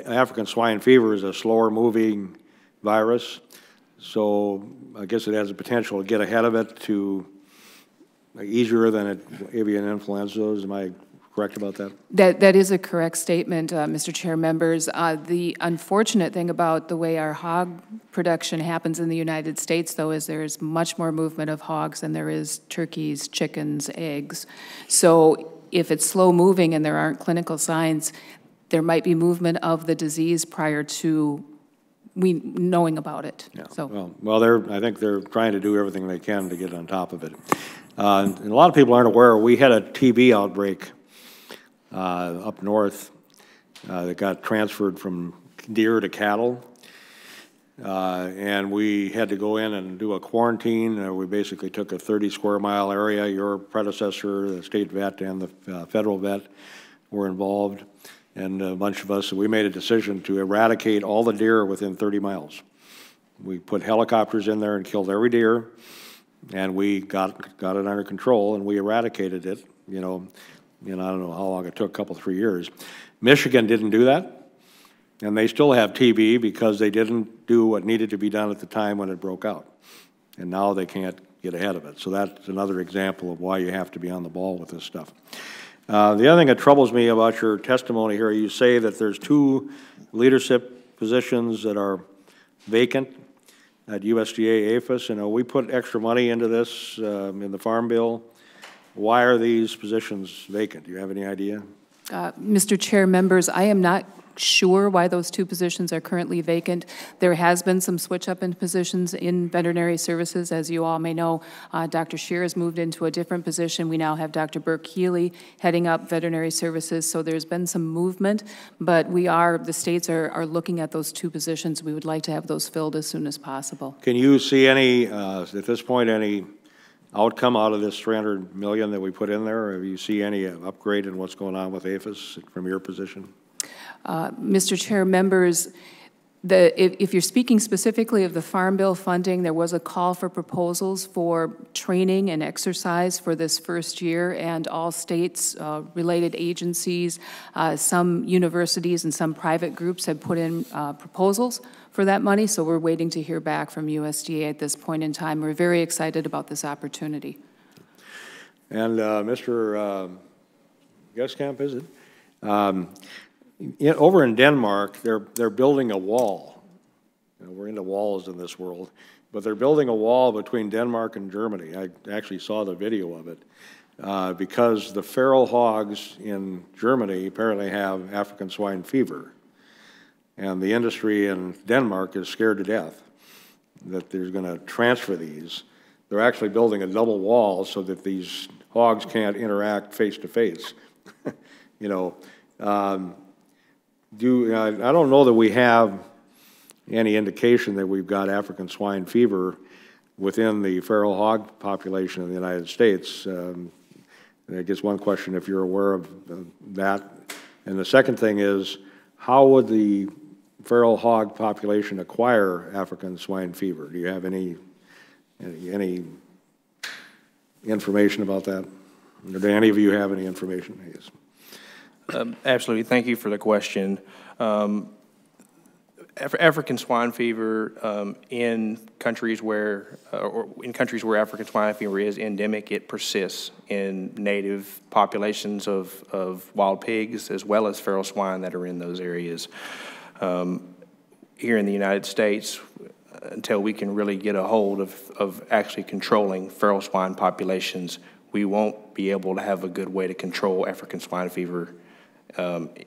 African swine fever is a slower moving virus, so I guess it has the potential to get ahead of it to easier than avian influenza is. Am I correct about that? That is a correct statement, Mr. Chair, members. The unfortunate thing about the way our hog production happens in the United States, though, is there is much more movement of hogs than there is turkeys, chickens, eggs. So if it's slow moving and there aren't clinical signs, there might be movement of the disease prior to we knowing about it. Yeah. So. Well, I think they're trying to do everything they can to get on top of it. And a lot of people aren't aware, we had a TB outbreak up north that got transferred from deer to cattle. And we had to go in and do a quarantine. We basically took a 30-square-mile area. Your predecessor, the state vet and the federal vet were involved, and a bunch of us. We made a decision to eradicate all the deer within 30 miles. We put helicopters in there and killed every deer, and we got it under control, and we eradicated it, I don't know how long it took, a couple, 3 years. Michigan didn't do that, and they still have TB because they didn't do what needed to be done at the time when it broke out. And now they can't get ahead of it. So that's another example of why you have to be on the ball with this stuff. The other thing that troubles me about your testimony here, you say that there's 2 leadership positions that are vacant at USDA APHIS. We put extra money into this in the Farm Bill. Why are these positions vacant? Do you have any idea? Mr. Chair, members, I am not sure why those 2 positions are currently vacant. There has been some switch up in positions in veterinary services. As you all may know, Dr. Scheer has moved into a different position. We now have Dr. Burke Healy heading up veterinary services, so there's been some movement, but the states are looking at those 2 positions. We would like to have those filled as soon as possible. Can you see any, at this point, any outcome out of this $300 million that we put in there? Have you see any upgrade in what's going on with APHIS from your position? Mr. Chair, members, if you're speaking specifically of the Farm Bill funding, there was a call for proposals for training and exercise for this first year, and all states, related agencies, some universities and some private groups have put in proposals for that money, so we're waiting to hear back from USDA at this point in time. We're very excited about this opportunity. And Mr. Gaston Kemp, is it? Over in Denmark, they're building a wall. We're into walls in this world, but they're building a wall between Denmark and Germany. I actually saw the video of it because the feral hogs in Germany apparently have African swine fever, and the industry in Denmark is scared to death that they're going to transfer these. They're actually building a double wall so that these hogs can't interact face to face. I don't know that we have any indication that we've got African swine fever within the feral hog population in the United States. I guess one question, if you're aware of that. And the second thing is, how would the feral hog population acquire African swine fever? Do you have any information about that? Or do any of you have any information? Yes. Absolutely. Thank you for the question. African swine fever in countries where African swine fever is endemic, it persists in native populations of wild pigs as well as feral swine that are in those areas. Here in the United States, until we can really get a hold of actually controlling feral swine populations, we won't be able to have a good way to control African swine fever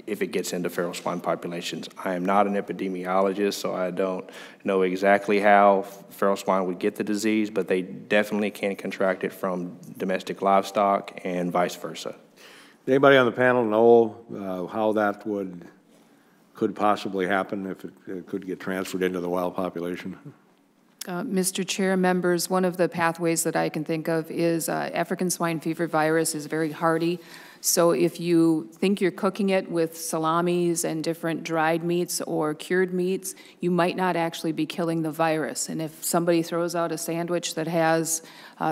if it gets into feral swine populations. I am not an epidemiologist, so I don't know exactly how feral swine would get the disease, but they definitely can contract it from domestic livestock and vice versa. Anybody on the panel know how that could possibly happen, if it could get transferred into the wild population? Mr. Chair, members, one of the pathways that I can think of is African swine fever virus is very hardy. So if you think you're cooking it with salamis and different dried meats or cured meats, you might not actually be killing the virus. And if somebody throws out a sandwich that has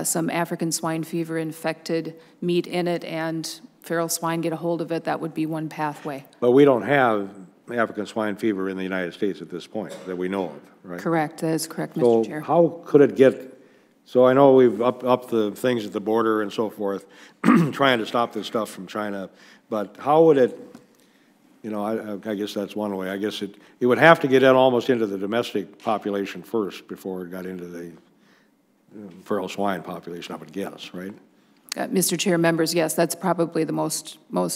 some African swine fever infected meat in it and feral swine get a hold of it, that would be one pathway. But we don't have African swine fever in the United States at this point that we know of, right? Correct. That is correct, Mr. Chair. So how could it get? So I know we've upped the things at the border and so forth, trying to stop this stuff from China, but how would it, you know, I guess that's one way. I guess it would have to get in almost into the domestic population first before it got into the feral swine population, I would guess, right? Mr. Chair, members, yes, that's probably the most. Well,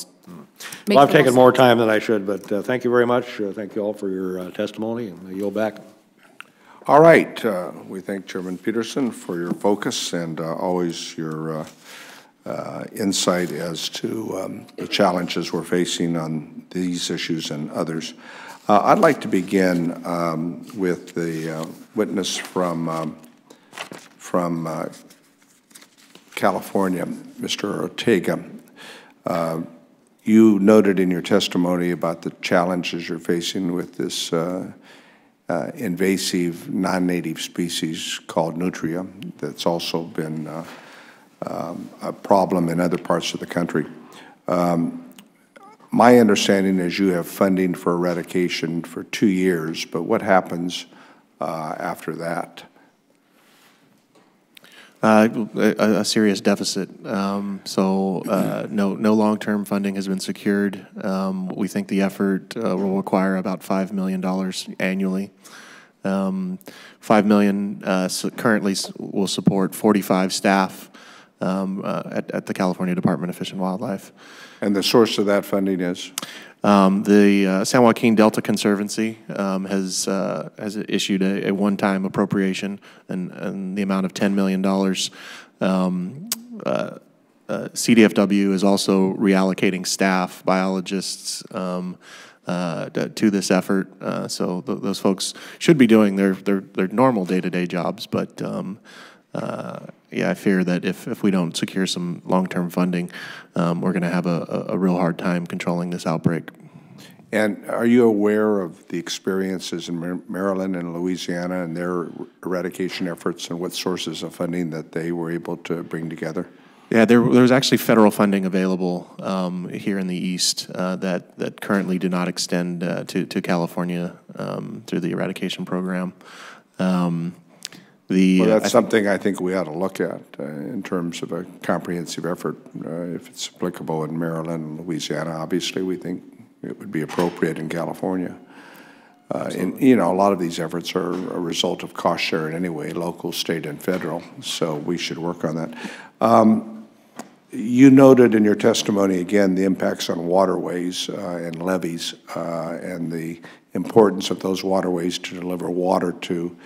I've taken more time than I should, but thank you very much. Thank you all for your testimony, and I yield back. All right. We thank Chairman Peterson for your focus and always your insight as to the challenges we're facing on these issues and others. I'd like to begin with the witness from California, Mr. Ortega. You noted in your testimony about the challenges you're facing with this invasive non-native species called Nutria that's also been a problem in other parts of the country. My understanding is you have funding for eradication for 2 years, but what happens after that? A serious deficit. No long-term funding has been secured. We think the effort will require about $5 million annually. $5 million currently will support 45 staff at the California Department of Fish and Wildlife. And the source of that funding is? The San Joaquin Delta Conservancy has issued a one-time appropriation and the amount of $10 million. CDFW is also reallocating staff, biologists, to this effort. So those folks should be doing their normal day-to-day jobs, but yeah, I fear that if we don't secure some long-term funding, we're going to have a real hard time controlling this outbreak. And are you aware of the experiences in Maryland and Louisiana and their eradication efforts and what sources of funding that they were able to bring together? Yeah, there was actually federal funding available here in the East that currently do not extend to California through the eradication program. Well, that's something I think we ought to look at in terms of a comprehensive effort. If it's applicable in Maryland and Louisiana, obviously we think it would be appropriate in California. And, you know, a lot of these efforts are a result of cost sharing anyway, local, state, and federal, so we should work on that. You noted in your testimony, again, the impacts on waterways and levees and the importance of those waterways to deliver water to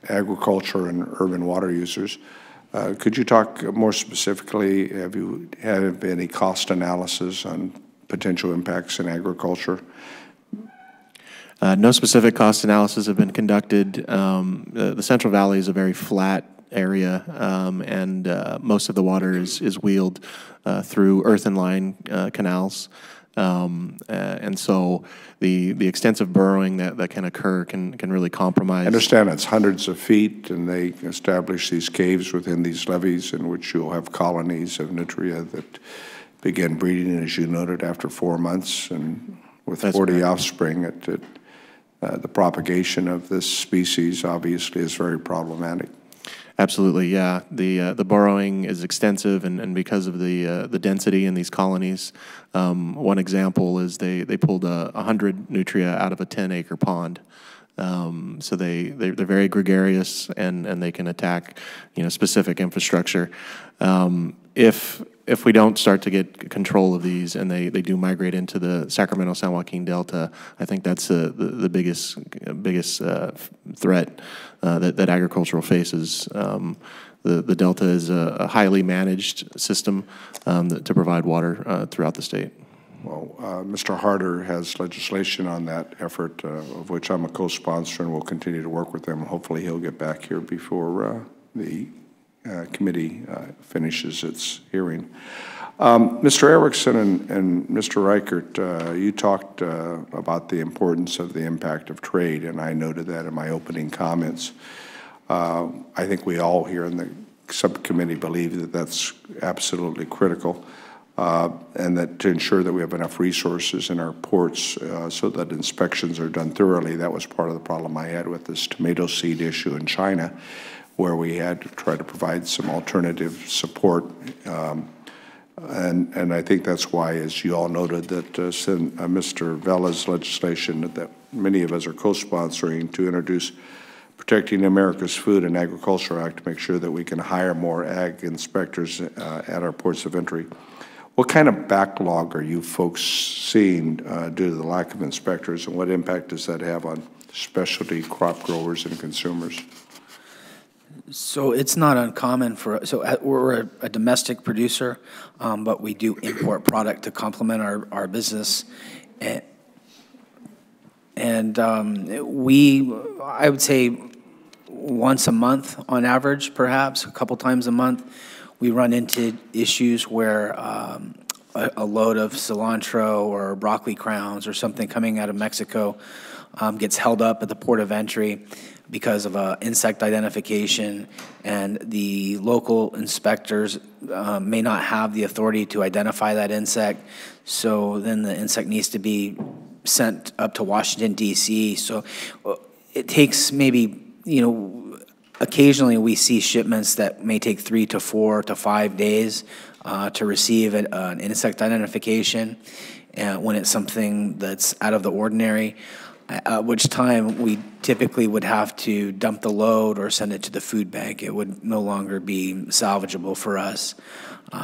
agriculture and urban water users. Could you talk more specifically, have you had any cost analysis on potential impacts in agriculture? No specific cost analysis have been conducted. The Central Valley is a very flat area, and most of the water is wheeled through earthen line canals. And so the extensive burrowing that can occur can really compromise. I understand it's hundreds of feet, and they establish these caves within these levees in which you'll have colonies of Nutria that begin breeding, as you noted, after 4 months, and with 40 offspring, the propagation of this species obviously is very problematic. Absolutely, yeah. The burrowing is extensive, and because of the density in these colonies, one example is they pulled 100 Nutria out of a 10-acre pond. So they're very gregarious, and they can attack specific infrastructure. If we don't start to get control of these, and they do migrate into the Sacramento-San Joaquin Delta, I think that's the biggest threat that agricultural faces. The Delta is a highly managed system to provide water throughout the state. Well, Mr. Harder has legislation on that effort, of which I'm a co-sponsor, and we'll continue to work with them. Hopefully he'll get back here before the committee finishes its hearing. Mr. Erickson and Mr. Reichert, you talked about the importance of the impact of trade, and I noted that in my opening comments. I think we all here in the subcommittee believe that that's absolutely critical, and that to ensure that we have enough resources in our ports so that inspections are done thoroughly. That was part of the problem I had with this tomato seed issue in China, where we had to try to provide some alternative support. And I think that's why, as you all noted, that Mr. Vella's legislation that many of us are co-sponsoring to introduce Protecting America's Food and Agriculture Act to make sure that we can hire more ag inspectors at our ports of entry. What kind of backlog are you folks seeing due to the lack of inspectors, and what impact does that have on specialty crop growers and consumers? So it's not uncommon we're a domestic producer, but we do import product to complement our business. And I would say once a month on average, perhaps a couple times a month, we run into issues where a load of cilantro or broccoli crowns or something coming out of Mexico gets held up at the port of entry because of insect identification, and the local inspectors may not have the authority to identify that insect, so then the insect needs to be sent up to Washington, D.C. So it takes maybe, occasionally we see shipments that may take 3 to 4 to 5 days to receive an insect identification, and when it's something that's out of the ordinary, at which time we typically would have to dump the load or send it to the food bank. It would no longer be salvageable for us.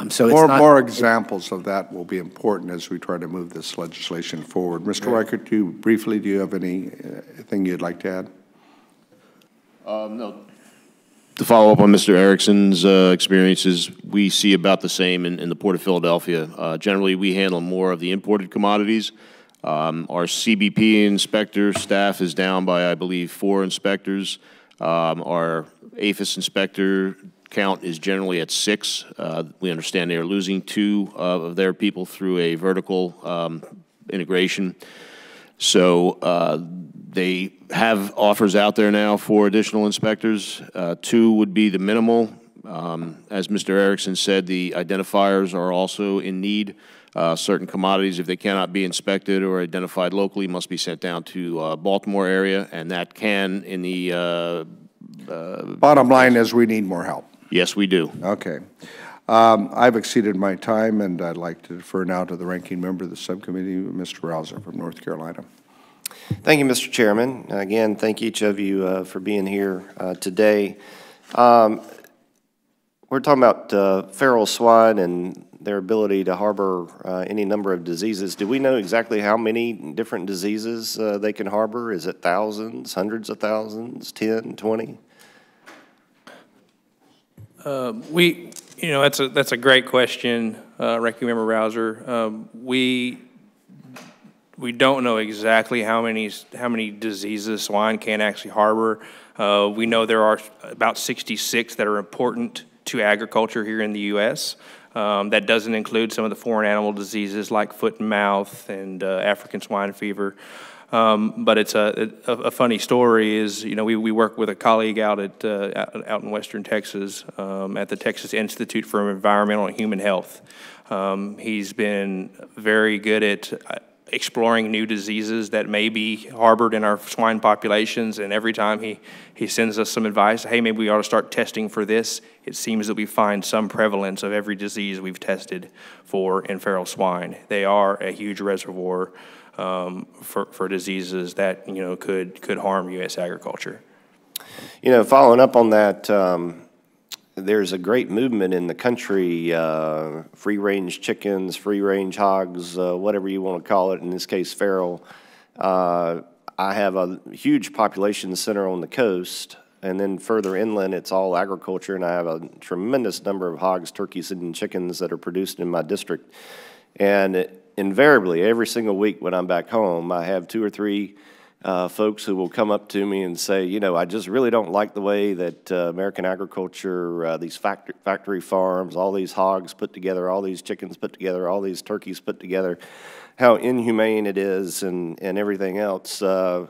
So it's more examples of that will be important as we try to move this legislation forward. Mr. Reichert, do you have anything you'd like to add? No. To follow up on Mr. Erickson's experiences, we see about the same in the Port of Philadelphia. Generally, we handle more of the imported commodities. Our CBP inspector staff is down by, I believe, 4 inspectors. Our APHIS inspector count is generally at 6. We understand they are losing 2 of their people through a vertical integration. So they have offers out there now for additional inspectors. 2 would be the minimal. As Mr. Erickson said, the identifiers are also in need. Certain commodities, if they cannot be inspected or identified locally, must be sent down to Baltimore area, and that can in the... Bottom line is we need more help. Yes, we do. Okay. I've exceeded my time, and I'd like to defer now to the ranking member of the subcommittee, Mr. Rouser from North Carolina. Thank you, Mr. Chairman. Again, thank each of you for being here today. We're talking about feral swine and their ability to harbor any number of diseases. Do we know exactly how many different diseases they can harbor? Is it thousands, hundreds of thousands, 10, 20? That's a great question, Ranking Member Rouser. We we don't know exactly how many diseases swine can actually harbor. We know there are about 66 that are important to agriculture here in the U.S. That doesn't include some of the foreign animal diseases like foot and mouth and African swine fever. But it's a funny story is, you know, we work with a colleague out in Western Texas at the Texas Institute for Environmental and Human Health. He's been very good at exploring new diseases that may be harbored in our swine populations, and every time he sends us some advice, hey, maybe we ought to start testing for this, it seems that we find some prevalence of every disease we've tested for in feral swine. They are a huge reservoir for diseases that, you know, could harm U.S. agriculture. You know, following up on that, there's a great movement in the country, free-range chickens, free-range hogs, whatever you want to call it, in this case feral. I have a huge population center on the coast, and then further inland it's all agriculture, and I have a tremendous number of hogs, turkeys, and chickens that are produced in my district. And invariably, every single week when I'm back home, I have 2 or 3 folks who will come up to me and say, you know, I just really don't like the way that American agriculture, these factory farms, all these hogs put together, all these chickens put together, all these turkeys put together, how inhumane it is and everything else. It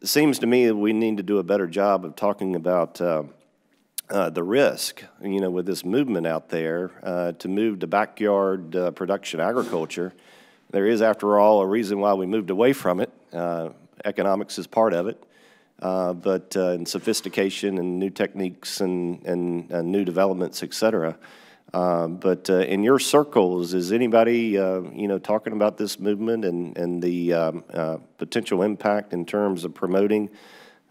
seems to me that we need to do a better job of talking about the risk, you know, with this movement out there to move to backyard production agriculture. There is, after all, a reason why we moved away from it. Economics is part of it, but in sophistication and new techniques and new developments, et cetera. But in your circles, is anybody, you know, talking about this movement and the potential impact in terms of promoting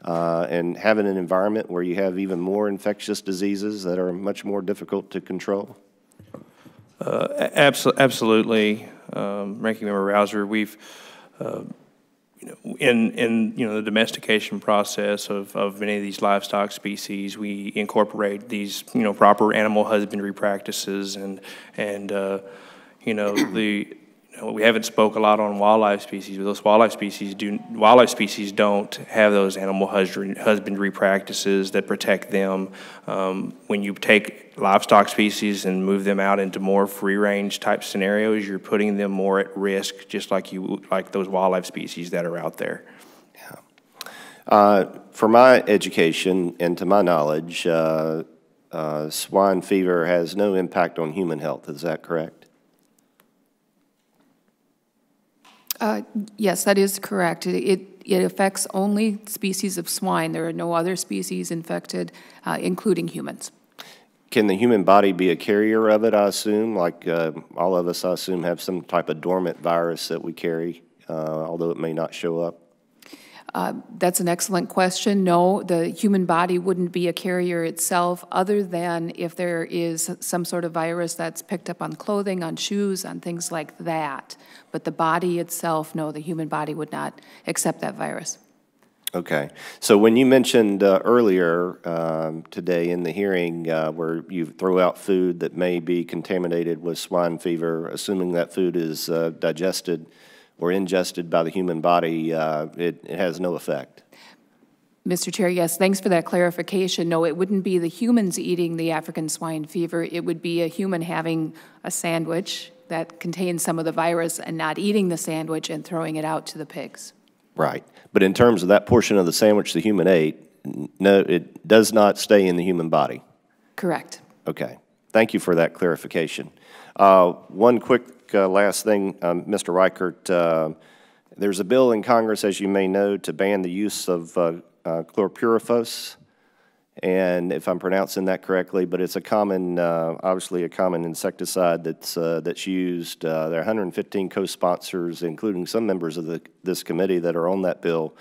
and having an environment where you have even more infectious diseases that are much more difficult to control? Absolutely, Ranking Member Rouser. We've in you know, the domestication process of many of these livestock species, we incorporate these, you know, proper animal husbandry practices, and you know, we haven't spoke a lot on wildlife species, but those wildlife species don't have those animal husbandry practices that protect them. When you take livestock species and move them out into more free-range type scenarios, you're putting them more at risk, just like those wildlife species that are out there. Yeah. For my education and to my knowledge, swine fever has no impact on human health. Is that correct? Yes, that is correct. It affects only species of swine. There are no other species infected, including humans. Can the human body be a carrier of it, I assume? Like all of us, I assume, have some type of dormant virus that we carry, although it may not show up? That's an excellent question. No, the human body wouldn't be a carrier itself, other than if there is some sort of virus that's picked up on clothing, on shoes, on things like that. But the body itself, no, the human body would not accept that virus. Okay. So when you mentioned earlier today in the hearing where you throw out food that may be contaminated with swine fever, assuming that food is digested or ingested by the human body, it has no effect. Mr. Chair, yes, thanks for that clarification. No, it wouldn't be the humans eating the African swine fever. It would be a human having a sandwich that contains some of the virus and not eating the sandwich and throwing it out to the pigs. Right. But in terms of that portion of the sandwich the human ate, no, it does not stay in the human body. Correct. Okay. Thank you for that clarification. One quick last thing, Mr. Reichert. There's a bill in Congress, as you may know, to ban the use of chlorpyrifos, and if I'm pronouncing that correctly, but it's a common, obviously a common insecticide that's used. There are 115 co-sponsors, including some members of this committee, that are on that bill.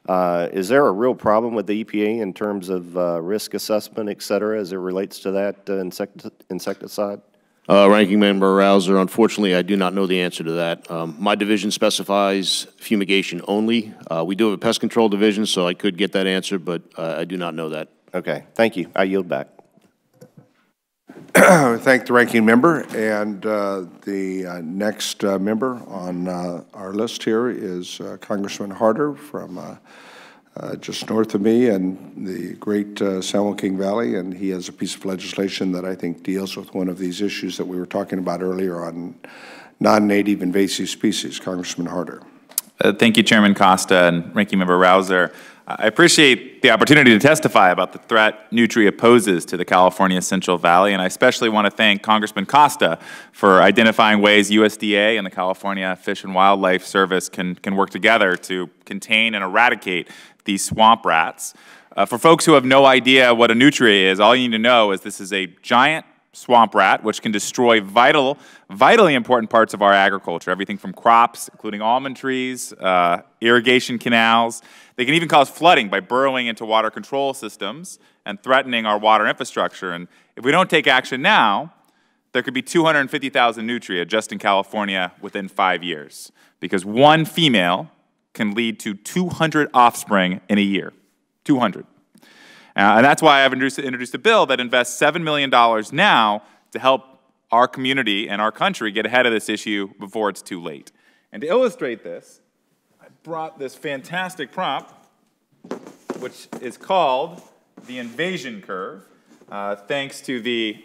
Is there a real problem with the EPA in terms of risk assessment, et cetera, as it relates to that insecticide? Ranking Member Rouser, unfortunately, I do not know the answer to that. My division specifies fumigation only. We do have a pest control division, so I could get that answer, but I do not know that. Okay, thank you. I yield back. thank the ranking member, and the next member on our list here is Congressman Harder from just north of me in the great San Joaquin Valley, and he has a piece of legislation that I think deals with one of these issues that we were talking about earlier on non-native invasive species. Congressman Harder. Thank you, Chairman Costa and Ranking Member Rouser. I appreciate the opportunity to testify about the threat Nutria poses to the California Central Valley, and I especially want to thank Congressman Costa for identifying ways USDA and the California Fish and Wildlife Service can work together to contain and eradicate these swamp rats. For folks who have no idea what a nutria is, all you need to know is this is a giant swamp rat which can destroy vitally important parts of our agriculture, everything from crops, including almond trees, irrigation canals. They can even cause flooding by burrowing into water control systems and threatening our water infrastructure. And if we don't take action now, there could be 250,000 nutria just in California within 5 years, because one female can lead to 200 offspring in a year. 200. And that's why I've introduced a bill that invests $7 million now to help our community and our country get ahead of this issue before it's too late. And to illustrate this, I brought this fantastic prompt, which is called the invasion curve, thanks to the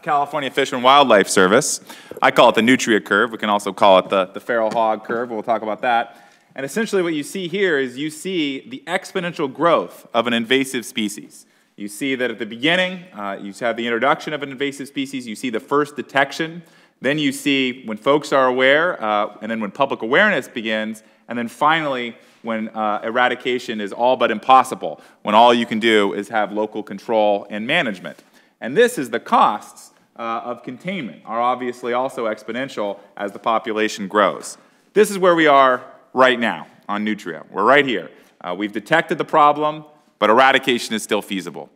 California Fish and Wildlife Service. I call it the nutria curve. We can also call it the feral hog curve. We'll talk about that. And essentially what you see here is you see the exponential growth of an invasive species. You see that at the beginning, you have the introduction of an invasive species, you see the first detection, then you see when folks are aware, and then when public awareness begins, and then finally when eradication is all but impossible, when all you can do is have local control and management. And this is the costs of containment are obviously also exponential as the population grows. This is where we are right now on nutria. We're right here. We've detected the problem, but eradication is still feasible.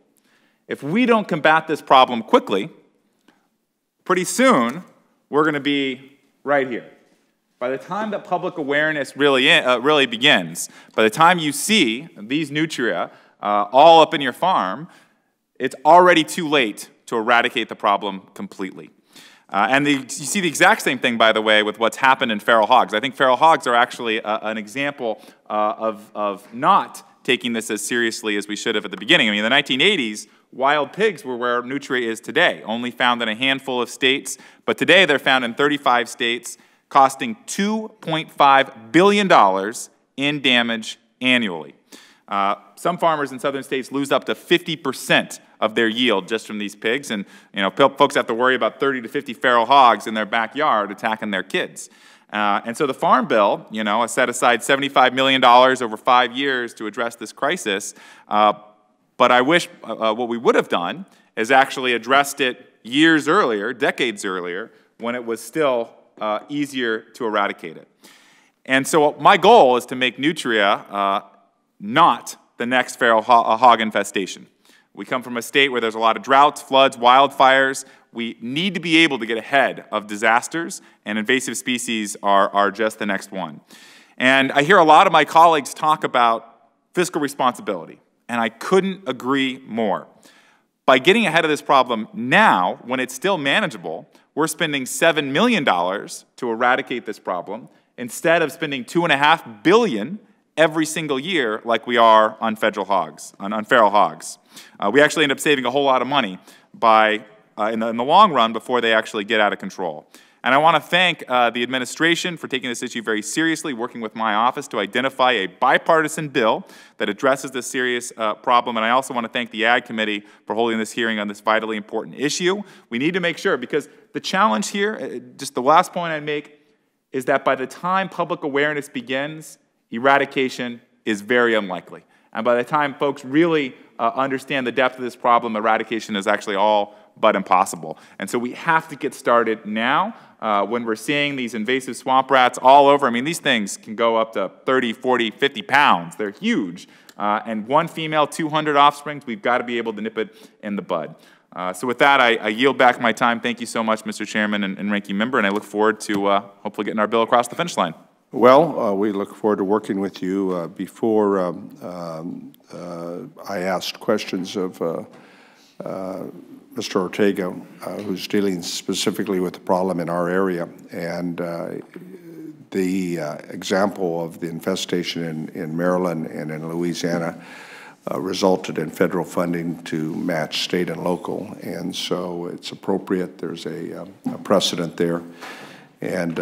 If we don't combat this problem quickly, pretty soon we're going to be right here. By the time that public awareness really begins, by the time you see these nutria all up in your farm, it's already too late to eradicate the problem completely. And you see the exact same thing, by the way, with what's happened in feral hogs. I think feral hogs are actually an example of not taking this as seriously as we should have at the beginning. I mean, in the 1980s, wild pigs were where nutria is today, only found in a handful of states. But today they're found in 35 states, costing $2.5 billion in damage annually. Some farmers in southern states lose up to 50% of their yield just from these pigs, and folks have to worry about 30 to 50 feral hogs in their backyard attacking their kids. And so the Farm Bill, has set aside $75 million over 5 years to address this crisis, but I wish what we would have done is actually addressed it years earlier, decades earlier, when it was still easier to eradicate it. And so my goal is to make nutria not the next feral hog infestation. We come from a state where there's a lot of droughts, floods, wildfires. We need to be able to get ahead of disasters, and invasive species are just the next one. And I hear a lot of my colleagues talk about fiscal responsibility, and I couldn't agree more. By getting ahead of this problem now, when it's still manageable, we're spending $7 million to eradicate this problem instead of spending $2.5 billion every single year like we are on feral hogs. We actually end up saving a whole lot of money in the long run before they actually get out of control. And I want to thank the administration for taking this issue very seriously, working with my office to identify a bipartisan bill that addresses this serious problem. And I also want to thank the Ag Committee for holding this hearing on this vitally important issue. We need to make sure, because the challenge here, just the last point I make, is that by the time public awareness begins, eradication is very unlikely. And by the time folks really understand the depth of this problem, eradication is actually all but impossible. And so we have to get started now when we're seeing these invasive swamp rats all over. I mean, these things can go up to 30, 40, 50 pounds. They're huge. And one female, 200 offsprings, we've got to be able to nip it in the bud. So with that, I yield back my time. Thank you so much, Mr. Chairman and Ranking Member, and I look forward to hopefully getting our bill across the finish line. Well, we look forward to working with you. Before I asked questions of Mr. Ortega, who's dealing specifically with the problem in our area. And the example of the infestation in Maryland and in Louisiana resulted in federal funding to match state and local. And so it's appropriate. There's a precedent there. And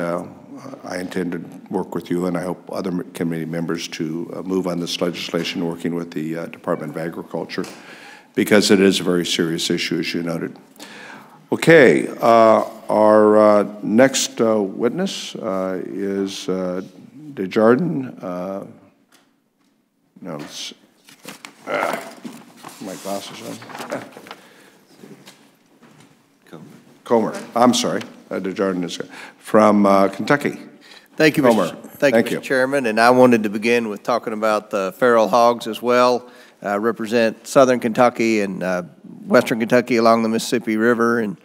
I intend to work with you, and I hope other committee members to move on this legislation, working with the Department of Agriculture, because it is a very serious issue, as you noted. Okay, our next witness is Desjardins. No, it's, my glasses on. Comer. I'm sorry. Desjardins is from Kentucky. Thank you, Comer. Thank you, Mr. Chairman. And I wanted to begin with talking about the feral hogs as well. I represent southern Kentucky and western Kentucky along the Mississippi River. And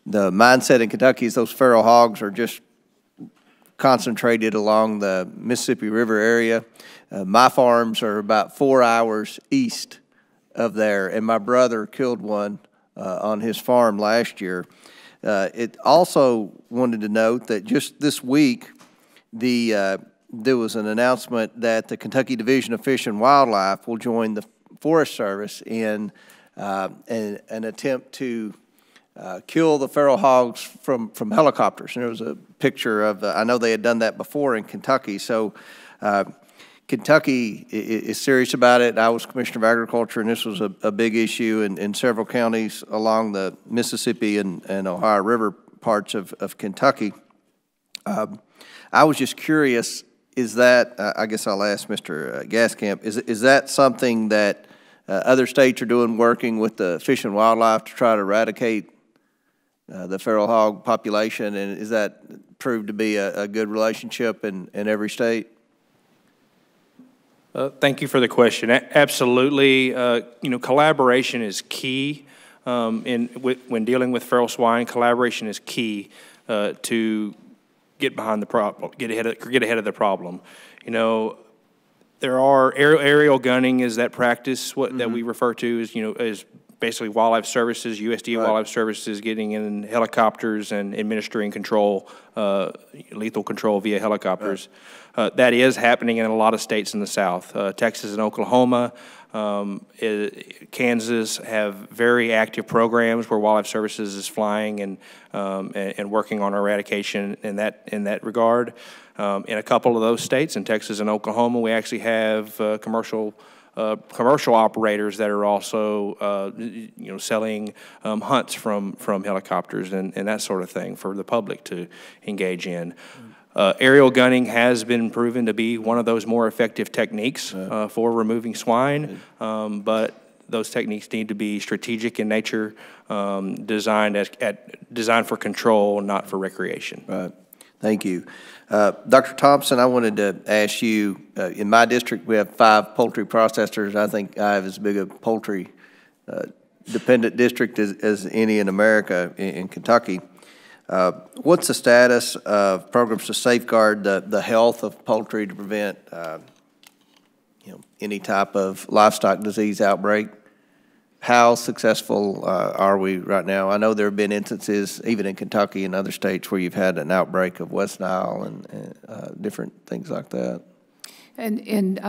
the mindset in Kentucky is those feral hogs are just concentrated along the Mississippi River area. My farms are about 4 hours east of there, and my brother killed one on his farm last year. It also wanted to note that just this week, there was an announcement that the Kentucky Division of Fish and Wildlife will join the Forest Service in an attempt to kill the feral hogs from helicopters. And there was a picture of, I know they had done that before in Kentucky. So Kentucky is serious about it. I was Commissioner of Agriculture, and this was a big issue in several counties along the Mississippi and Ohio River parts of Kentucky. I was just curious, is that, I guess I'll ask Mr. Gaston Kemp, is that something that other states are doing, working with the Fish and Wildlife to try to eradicate the feral hog population, and is that proved to be a good relationship in every state? Thank you for the question. Absolutely, you know, collaboration is key when dealing with feral swine. Collaboration is key to get behind the problem, get ahead of the problem. You know, there are aerial gunning is that practice that we refer to as, you know, as basically wildlife services, USDA Wildlife Services getting in helicopters and administering control, lethal control via helicopters. That is happening in a lot of states in the South. Texas and Oklahoma, Kansas have very active programs where Wildlife Services is flying and working on eradication in that regard. In a couple of those states, in Texas and Oklahoma, we actually have commercial operators that are also, you know, selling hunts from helicopters and that sort of thing for the public to engage in. Aerial gunning has been proven to be one of those more effective techniques for removing swine, but those techniques need to be strategic in nature, designed for control, not for recreation. Right. Thank you. Dr. Thompson, I wanted to ask you, in my district we have 5 poultry processors. I think I have as big a poultry dependent district as any in America in Kentucky. What's the status of programs to safeguard the health of poultry to prevent you know, any type of livestock disease outbreak? How successful are we right now? I know there have been instances, even in Kentucky and other states, where you've had an outbreak of West Nile and different things like that. And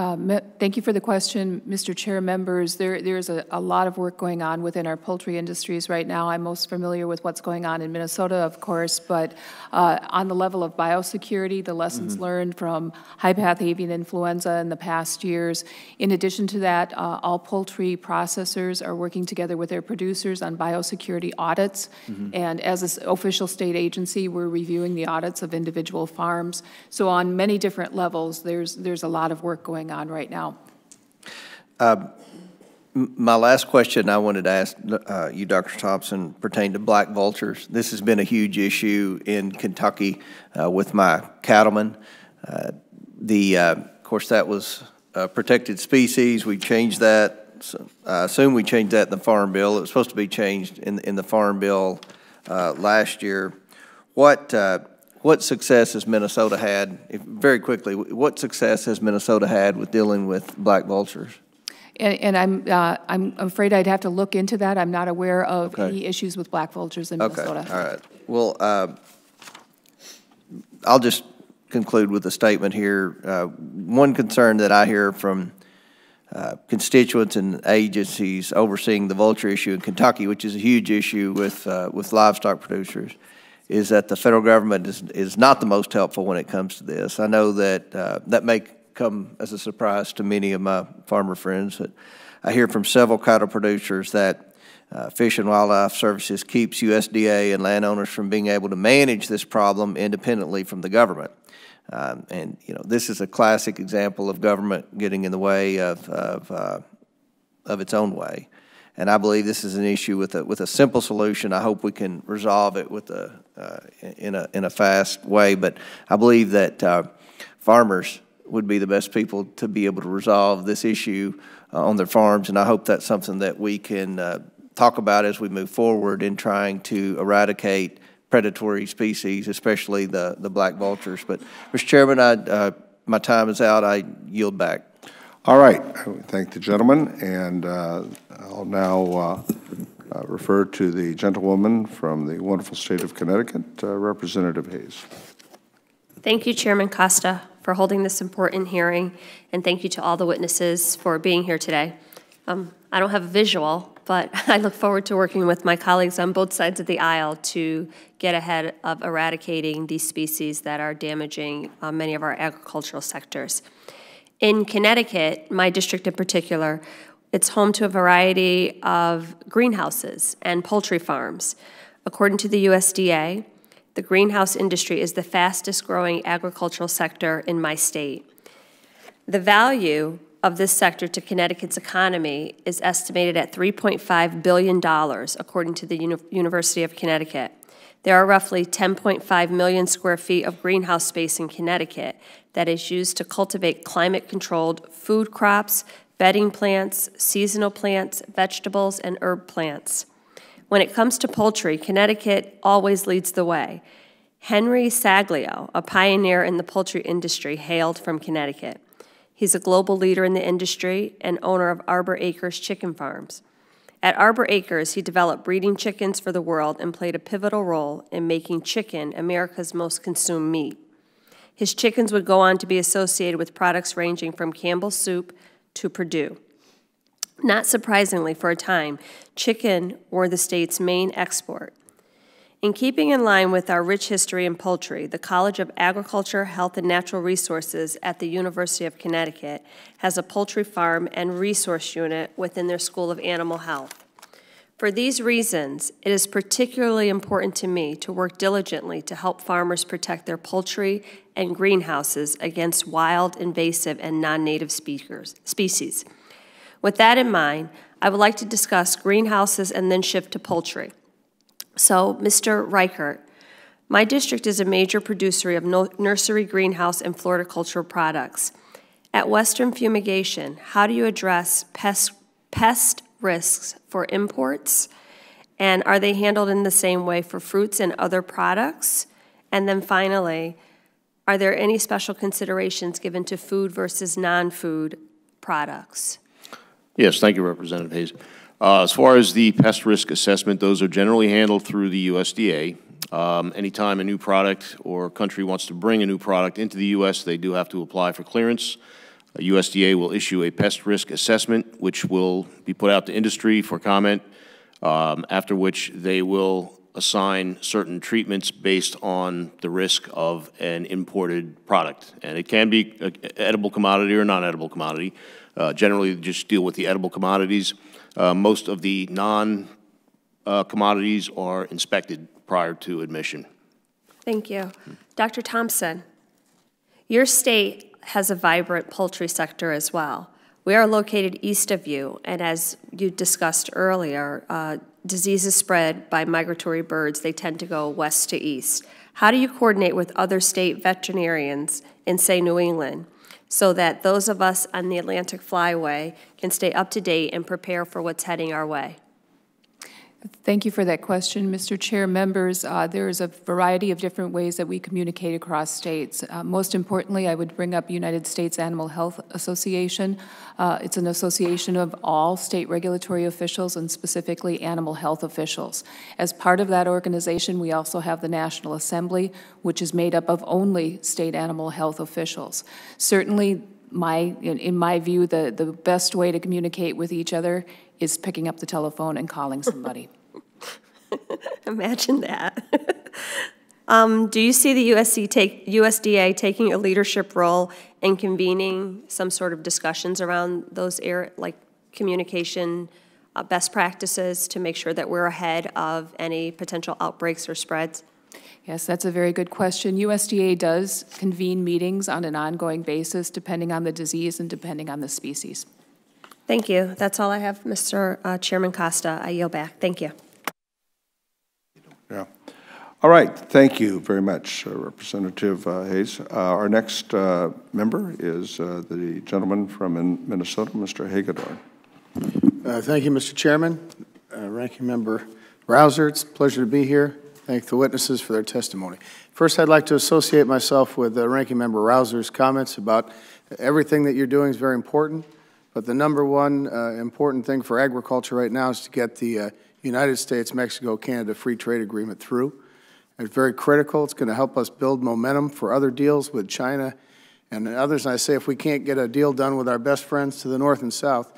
thank you for the question, Mr. Chair, members. There's a lot of work going on within our poultry industries right now. I'm most familiar with what's going on in Minnesota, of course, but on the level of biosecurity, the lessons learned from high-path avian influenza in the past years. In addition to that, all poultry processors are working together with their producers on biosecurity audits. And as an official state agency, we're reviewing the audits of individual farms. So on many different levels, there's a lot of work going on right now. My last question I wanted to ask you, Dr. Thompson, pertained to black vultures. This has been a huge issue in Kentucky with my cattlemen. Of course, that was a protected species. We changed that. So I assume we changed that in the Farm Bill. It was supposed to be changed in the Farm Bill last year. What success has Minnesota had, very quickly, what success has Minnesota had with dealing with black vultures? And I'm afraid I'd have to look into that. I'm not aware of Okay. any issues with black vultures in Okay, Minnesota. all right. Well, I'll just conclude with a statement here. One concern that I hear from constituents and agencies overseeing the vulture issue in Kentucky, which is a huge issue with livestock producers, is that the federal government is not the most helpful when it comes to this. I know that that may come as a surprise to many of my farmer friends. That I hear from several cattle producers that Fish and Wildlife Services keeps USDA and landowners from being able to manage this problem independently from the government. And you know, this is a classic example of government getting in the way of its own way. And I believe this is an issue with a simple solution. I hope we can resolve it with in a fast way. But I believe that farmers would be the best people to be able to resolve this issue on their farms. And I hope that's something that we can talk about as we move forward in trying to eradicate predatory species, especially the black vultures. But, Mr. Chairman, my time is out. I yield back. All right. I thank the gentleman, and I'll now refer to the gentlewoman from the wonderful state of Connecticut, Representative Hayes. Thank you, Chairman Costa, for holding this important hearing, and thank you to all the witnesses for being here today. I don't have a visual, but I look forward to working with my colleagues on both sides of the aisle to get ahead of eradicating these species that are damaging many of our agricultural sectors. In Connecticut, my district in particular, it's home to a variety of greenhouses and poultry farms. According to the USDA, the greenhouse industry is the fastest growing agricultural sector in my state. The value of this sector to Connecticut's economy is estimated at $3.5 billion, according to the University of Connecticut. There are roughly 10.5 million square feet of greenhouse space in Connecticut that is used to cultivate climate-controlled food crops, bedding plants, seasonal plants, vegetables, and herb plants. When it comes to poultry, Connecticut always leads the way. Henry Saglio, a pioneer in the poultry industry, hailed from Connecticut. He's a global leader in the industry and owner of Arbor Acres chicken farms. At Arbor Acres, he developed breeding chickens for the world and played a pivotal role in making chicken America's most consumed meat. His chickens would go on to be associated with products ranging from Campbell's soup to Purdue. Not surprisingly, for a time, chicken were the state's main export. In keeping in line with our rich history in poultry, the College of Agriculture, Health, and Natural Resources at the University of Connecticut has a poultry farm and resource unit within their School of Animal Health. For these reasons, it is particularly important to me to work diligently to help farmers protect their poultry and greenhouses against wild, invasive, and non-native species. With that in mind, I would like to discuss greenhouses and then shift to poultry. So, Mr. Reichert, my district is a major producer of nursery, greenhouse, and floricultural products. At Western Fumigation, how do you address pest risks for imports? And are they handled in the same way for fruits and other products? And then finally, are there any special considerations given to food versus non-food products? Yes, thank you, Representative Hayes. As far as the pest risk assessment, those are generally handled through the USDA. Anytime a new product or country wants to bring a new product into the U.S., they do have to apply for clearance. USDA will issue a pest risk assessment, which will be put out to industry for comment, after which they will assign certain treatments based on the risk of an imported product. And it can be an edible commodity or non-edible commodity. Generally, just deal with the edible commodities. Most of the non-commodities are inspected prior to admission. Thank you. Dr. Thompson, your state has a vibrant poultry sector as well. We are located east of you, and as you discussed earlier, diseases spread by migratory birds. They tend to go west to east. How do you coordinate with other state veterinarians in, say, New England, so that those of us on the Atlantic Flyway can stay up to date and prepare for what's heading our way? Thank you for that question, Mr. Chair. Members, there is a variety of different ways that we communicate across states. Most importantly, I would bring up United States Animal Health Association. It's an association of all state regulatory officials and specifically animal health officials. As part of that organization, we also have the National Assembly, which is made up of only state animal health officials. Certainly, in my view, the best way to communicate with each other is picking up the telephone and calling somebody. Imagine that. Do you see the USDA taking a leadership role in convening some sort of discussions around those like communication best practices to make sure that we're ahead of any potential outbreaks or spreads? Yes, that's a very good question. USDA does convene meetings on an ongoing basis depending on the disease and depending on the species. Thank you. That's all I have, Mr. Chairman Costa. I yield back. Thank you. Yeah. All right. Thank you very much, Representative Hayes. Our next member is the gentleman from Minnesota, Mr. Hagedorn. Thank you, Mr. Chairman. Ranking Member Rouser, it's a pleasure to be here. Thank the witnesses for their testimony. First, I'd like to associate myself with Ranking Member Rouser's comments about everything that you're doing is very important. But the number one important thing for agriculture right now is to get the United States, Mexico, Canada free trade agreement through. It's very critical. It's going to help us build momentum for other deals with China and others. And I say if we can't get a deal done with our best friends to the north and south,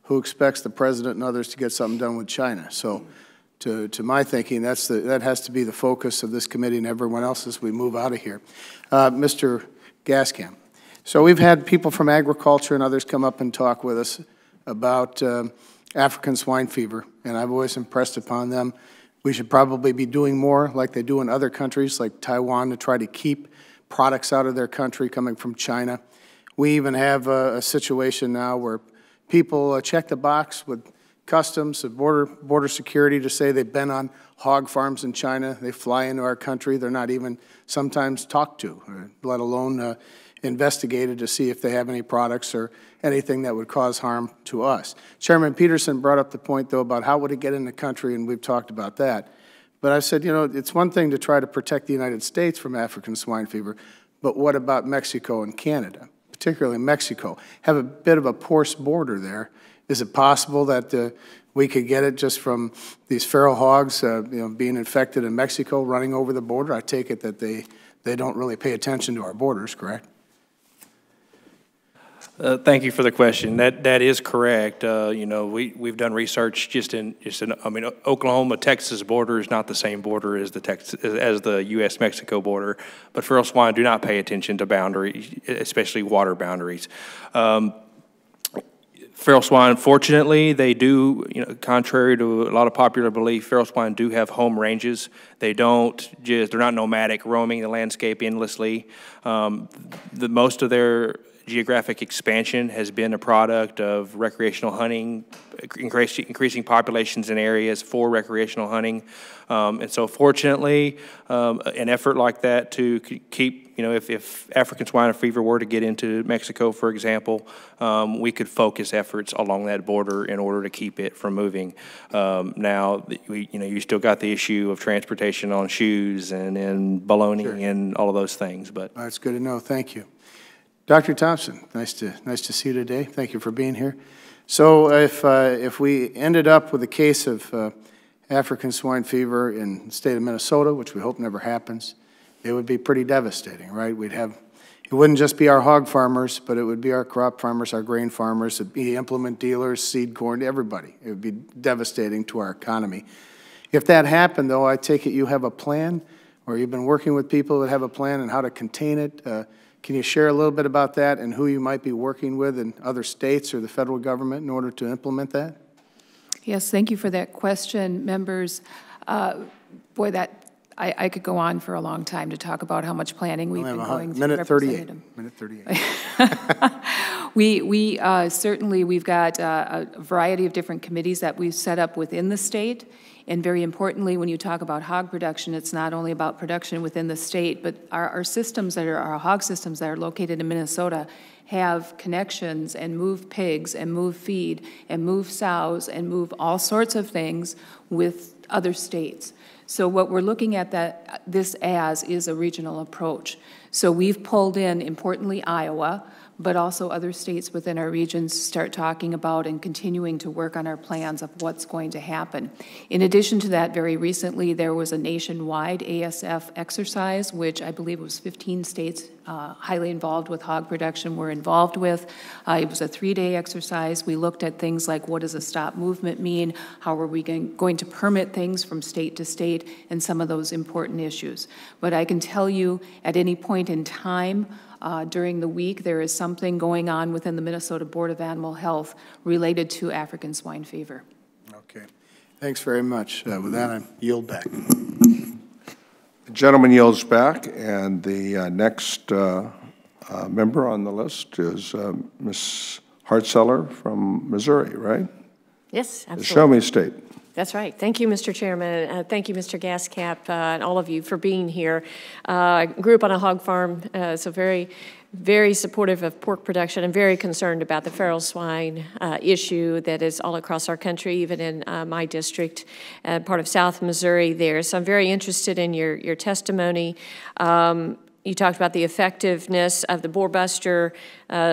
who expects the President and others to get something done with China? So to my thinking, that has to be the focus of this committee and everyone else as we move out of here. Mr. Gaston Kemp. So we've had people from agriculture and others come up and talk with us about African swine fever, and I've always impressed upon them we should probably be doing more like they do in other countries like Taiwan to try to keep products out of their country coming from China. We even have a situation now where people check the box with customs and border security to say they've been on hog farms in China. They fly into our country. They're not even sometimes talked to, let alone investigated to see if they have any products or anything that would cause harm to us. Chairman Peterson brought up the point, though, about how would it get in the country, and we've talked about that. But I said, you know, it's one thing to try to protect the United States from African swine fever, but what about Mexico and Canada, particularly Mexico? Have a bit of a porous border there. Is it possible that we could get it just from these feral hogs being infected in Mexico, running over the border? I take it that they don't really pay attention to our borders, correct? Thank you for the question. That is correct. You know, we've done research just in I mean, Oklahoma-Texas border is not the same border as the U.S.-Mexico border, but feral swine do not pay attention to boundaries, especially water boundaries. Feral swine, fortunately, they do, you know, contrary to a lot of popular belief, feral swine do have home ranges. They're not nomadic, roaming the landscape endlessly. Most of their geographic expansion has been a product of recreational hunting, increasing populations in areas for recreational hunting. And so fortunately, an effort like that to keep, you know, if African swine fever were to get into Mexico, for example, we could focus efforts along that border in order to keep it from moving. Now, you still got the issue of transportation on shoes and bologna sure. and all of those things. But that's good to know. Thank you. Dr. Thompson, nice to see you today. Thank you for being here. So if we ended up with a case of African swine fever in the state of Minnesota, which we hope never happens, it would be pretty devastating, right? It wouldn't just be our hog farmers, but it would be our crop farmers, our grain farmers, it'd be implement dealers, seed corn, everybody. It would be devastating to our economy. If that happened, though, I take it you have a plan, or you've been working with people that have a plan on how to contain it. Can you share a little bit about that and who you might be working with in other states or the federal government in order to implement that? Yes, thank you for that question, members. Boy, I could go on for a long time to talk about how much planning we've been going through. Minute 38. Minute 38. We've got a variety of different committees that we've set up within the state. And very importantly, when you talk about hog production, it's not only about production within the state, but our systems our hog systems that are located in Minnesota have connections and move pigs and move feed and move sows and move all sorts of things with other states. So what we're looking at this as is a regional approach. So we've pulled in, importantly, Iowa, but also other states within our regions start talking about and continuing to work on our plans of what's going to happen. In addition to that, very recently, there was a nationwide ASF exercise, which I believe was 15 states highly involved with hog production were involved with. It was a 3-day exercise. We looked at things like what does a stop movement mean, how are we going to permit things from state to state, and some of those important issues. But I can tell you at any point in time, during the week, there is something going on within the Minnesota Board of Animal Health related to African swine fever. Okay. Thanks very much. With that, I yield back. The gentleman yields back, and the next member on the list is Ms. Hartzeller from Missouri, right? Yes, absolutely. The Show Me State. That's right. Thank you, Mr. Chairman. Thank you, Mr. Gaston Kemp, and all of you for being here. I grew up on a hog farm, so very, very supportive of pork production and very concerned about the feral swine issue that is all across our country, even in my district, part of South Missouri there. So I'm very interested in your testimony. You talked about the effectiveness of the boar-buster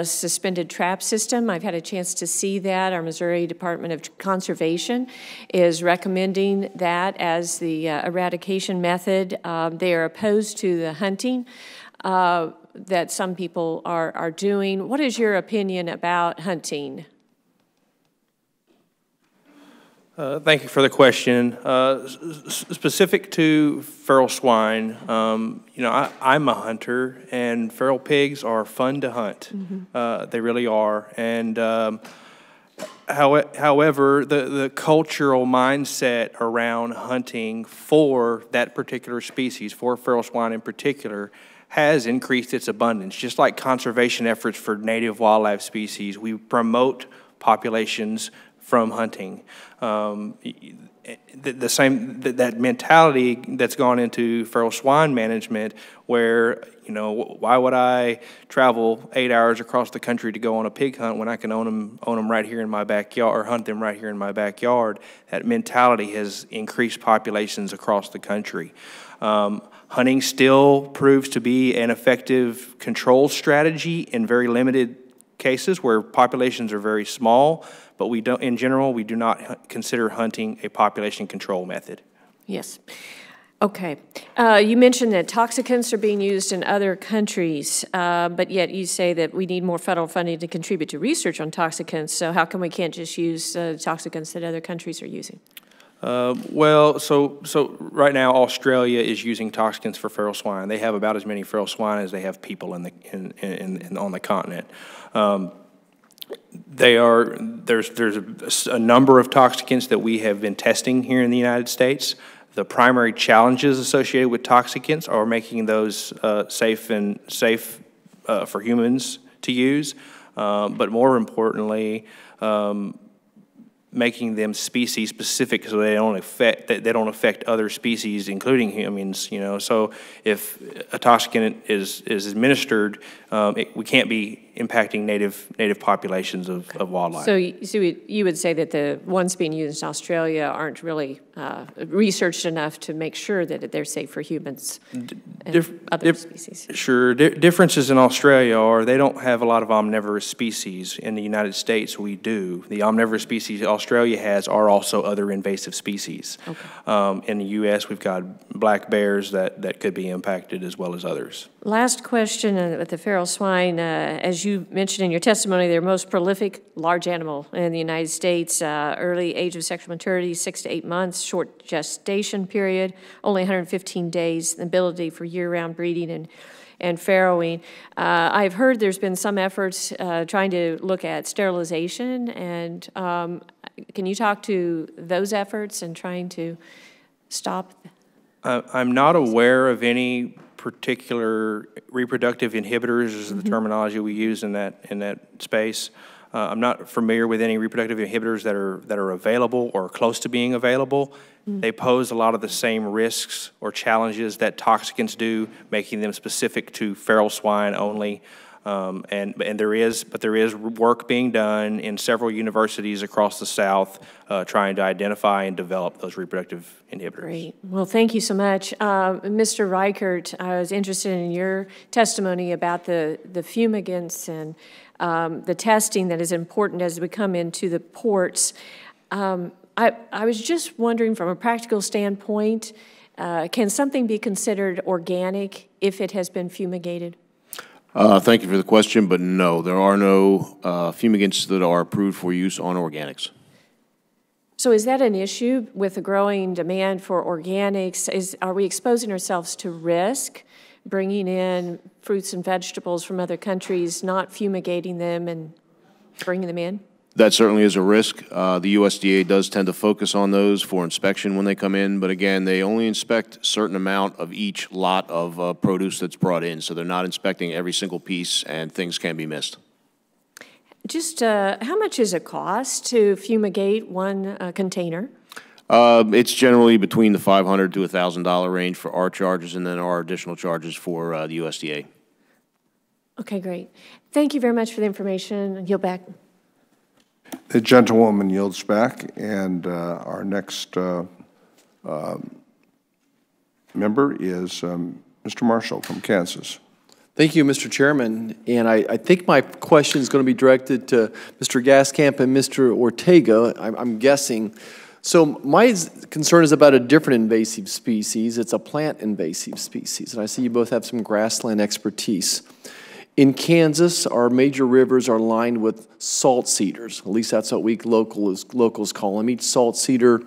suspended trap system. I've had a chance to see that. Our Missouri Department of Conservation is recommending that as the eradication method. They are opposed to the hunting that some people are doing. What is your opinion about hunting? Thank you for the question. Specific to feral swine, you know, I'm a hunter, and feral pigs are fun to hunt. Mm-hmm. They really are. And however, the cultural mindset around hunting for that particular species, for feral swine in particular, has increased its abundance. Just like conservation efforts for native wildlife species, we promote populations from hunting. The same that mentality that's gone into feral swine management, where, you know, why would I travel 8 hours across the country to go on a pig hunt when I can own them right here in my backyard, or hunt them right here in my backyard? That mentality has increased populations across the country. Hunting still proves to be an effective control strategy in very limited cases where populations are very small, but we don't, in general, we do not consider hunting a population control method. Yes. Okay. You mentioned that toxicants are being used in other countries, but yet you say that we need more federal funding to contribute to research on toxicants. So how come we can't just use toxicants that other countries are using? Well, so right now Australia is using toxicants for feral swine. They have about as many feral swine as they have people on the continent. There's a number of toxicants that we have been testing here in the United States. The primary challenges associated with toxicants are making those safe for humans to use, but more importantly, making them species specific so they don't affect other species, including humans. You know, so if a toxicant is administered, we can't be impacting native populations of wildlife. So you would say that the ones being used in Australia aren't really researched enough to make sure that they're safe for humans and other species. Sure. Differences in Australia are they don't have a lot of omnivorous species. In the United States, we do. The omnivorous species Australia has are also other invasive species. Okay. In the U.S., we've got black bears that could be impacted as well as others. Last question with the feral swine. As you mentioned in your testimony, they're most prolific large animal in the United States. Early age of sexual maturity, 6 to 8 months. Short gestation period, only 115 days. The ability for year-round breeding and farrowing. I've heard there's been some efforts trying to look at sterilization. And can you talk to those efforts and trying to stop? I'm not aware of any particular reproductive inhibitors, is the terminology we use in that space. I'm not familiar with any reproductive inhibitors that are available or close to being available. They pose a lot of the same risks or challenges that toxicants do, making them specific to feral swine only. But there is work being done in several universities across the South trying to identify and develop those reproductive inhibitors. Great. Well, thank you so much. Mr. Reichert, I was interested in your testimony about the fumigants and the testing that is important as we come into the ports. I was just wondering, from a practical standpoint, can something be considered organic if it has been fumigated? Thank you for the question, but no, there are no fumigants that are approved for use on organics. So is that an issue with the growing demand for organics? Are we exposing ourselves to risk, bringing in fruits and vegetables from other countries, not fumigating them and bringing them in? That certainly is a risk. The USDA does tend to focus on those for inspection when they come in, but again, they only inspect a certain amount of each lot of produce that's brought in, so they're not inspecting every single piece, and things can be missed. Just how much does it cost to fumigate one container? It's generally between the $500 to $1,000 range for our charges, and then our additional charges for the USDA. Okay, great. Thank you very much for the information. Yield back. The gentlewoman yields back, and our next member is Mr. Marshall from Kansas. Thank you, Mr. Chairman. And I think my question is going to be directed to Mr. Gaston and Mr. Ortega, I'm guessing. So my concern is about a different invasive species. It's a plant invasive species, and I see you both have some grassland expertise. In Kansas, our major rivers are lined with salt cedars. At least that's what we locals call them. Each salt cedar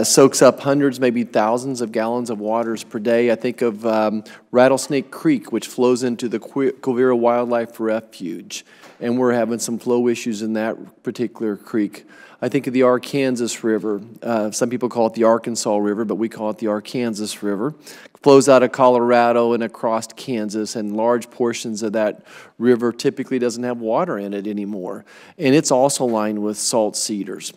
soaks up hundreds, maybe thousands of gallons of waters per day. I think of Rattlesnake Creek, which flows into the Quivira Wildlife Refuge, and we're having some flow issues in that particular creek. I think of the Arkansas River. Some people call it the Arkansas River, but we call it the Arkansas River. Flows out of Colorado and across Kansas, and large portions of that river typically doesn't have water in it anymore. And it's also lined with salt cedars.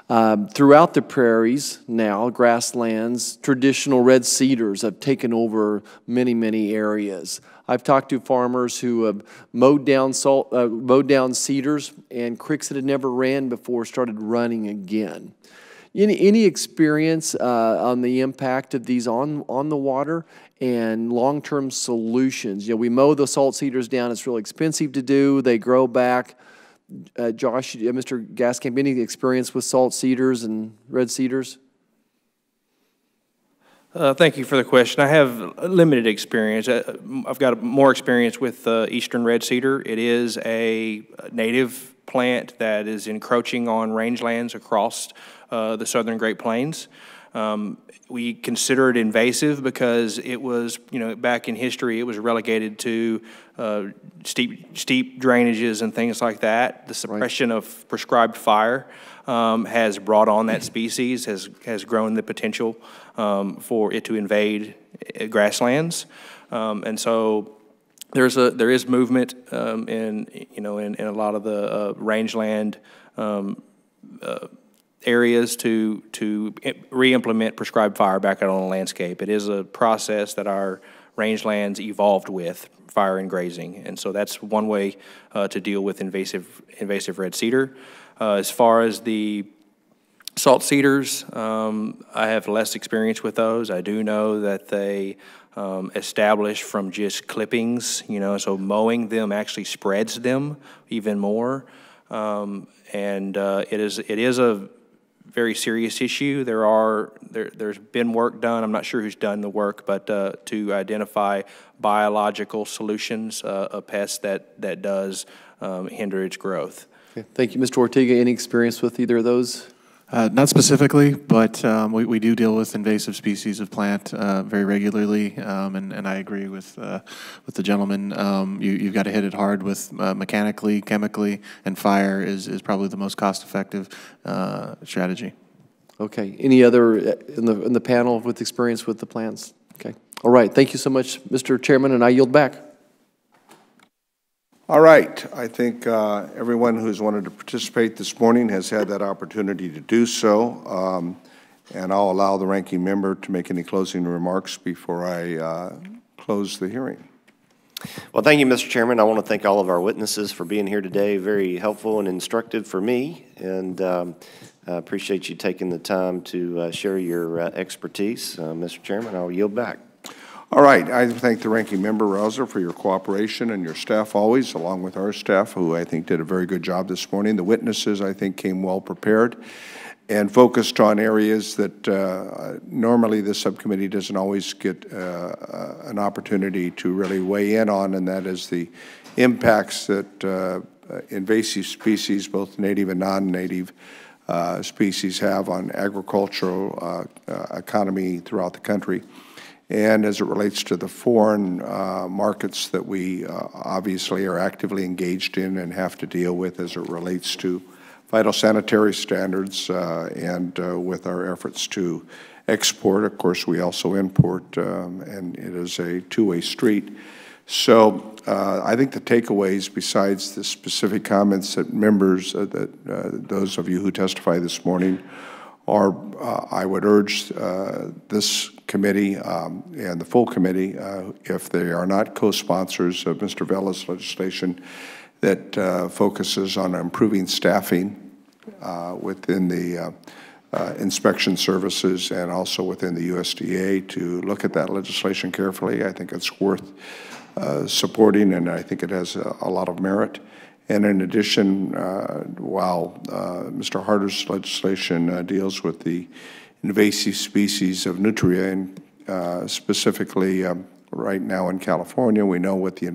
Throughout the prairies now, grasslands, traditional red cedars have taken over many, many areas. I've talked to farmers who have mowed down cedars, and creeks that had never ran before started running again. Any experience on the impact of these on the water and long-term solutions? You know, we mow the salt cedars down. It's really expensive to do. They grow back. Josh, Mr. Gaston, any experience with salt cedars and red cedars? Thank you for the question. I have limited experience. I've got more experience with eastern red cedar. It is a native plant that is encroaching on rangelands across the southern Great Plains. We consider it invasive because it was, back in history, it was relegated to steep drainages and things like that. The suppression of prescribed fire has brought on that species, has grown the potential for it to invade grasslands, and so there is movement in a lot of the rangeland areas to re-implement prescribed fire back out on the landscape. It is a process that our rangelands evolved with, fire and grazing, and so that's one way to deal with invasive red cedar. As far as the salt cedars, I have less experience with those. I do know that they establish from just clippings, so mowing them actually spreads them even more, and it is a very serious issue. There's been work done. I'm not sure who's done the work, but to identify biological solutions, a pest that does hinder its growth. Okay. Thank you, Mr. Ortega. Any experience with either of those? Not specifically, but we do deal with invasive species of plant very regularly, and I agree with the gentleman. You've got to hit it hard with mechanically, chemically, and fire is probably the most cost-effective strategy. Okay. Any other in the panel with experience with the plants? Okay. All right. Thank you so much, Mr. Chairman, and I yield back. All right, I think everyone who's wanted to participate this morning has had that opportunity to do so, and I'll allow the ranking member to make any closing remarks before I close the hearing. Well, thank you, Mr. Chairman. I want to thank all of our witnesses for being here today. Very helpful and instructive for me, and I appreciate you taking the time to share your expertise. Mr. Chairman, I'll yield back. All right. I thank the Ranking Member Rouser for your cooperation and your staff always, along with our staff, who I think did a very good job this morning. The witnesses, I think, came well prepared and focused on areas that normally the subcommittee doesn't always get an opportunity to really weigh in on, and that is the impacts that invasive species, both native and non-native species, have on agricultural economy throughout the country. And as it relates to the foreign markets that we obviously are actively engaged in and have to deal with as it relates to phytosanitary standards and with our efforts to export. Of course, we also import, and it is a two-way street. So I think the takeaways, besides the specific comments that members, those of you who testify this morning, are I would urge this committee and the full committee, if they are not co-sponsors of Mr. Vella's legislation, that focuses on improving staffing within the inspection services and also within the USDA, to look at that legislation carefully. I think it's worth supporting, and I think it has a lot of merit. And in addition, while Mr. Harder's legislation deals with the invasive species of Nutria, and specifically right now in California, we know with the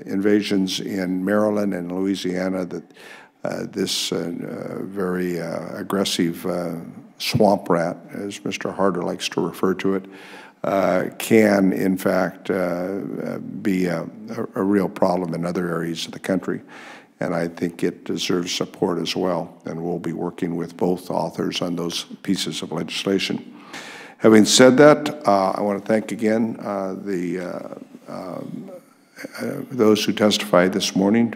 invasions in Maryland and Louisiana that this very aggressive swamp rat, as Mr. Harder likes to refer to it, can in fact be a real problem in other areas of the country. And I think it deserves support as well, and we'll be working with both authors on those pieces of legislation. Having said that, I want to thank again those who testified this morning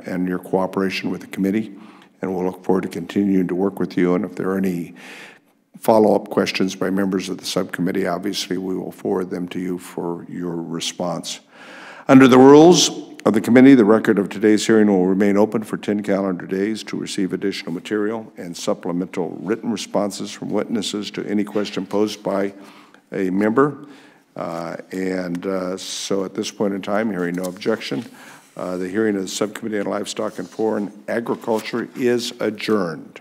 and your cooperation with the committee, and we'll look forward to continuing to work with you. And if there are any follow-up questions by members of the subcommittee, obviously we will forward them to you for your response. Under the rules of the committee, the record of today's hearing will remain open for 10 calendar days to receive additional material and supplemental written responses from witnesses to any question posed by a member. So at this point in time, hearing no objection, the hearing of the Subcommittee on Livestock and Foreign Agriculture is adjourned.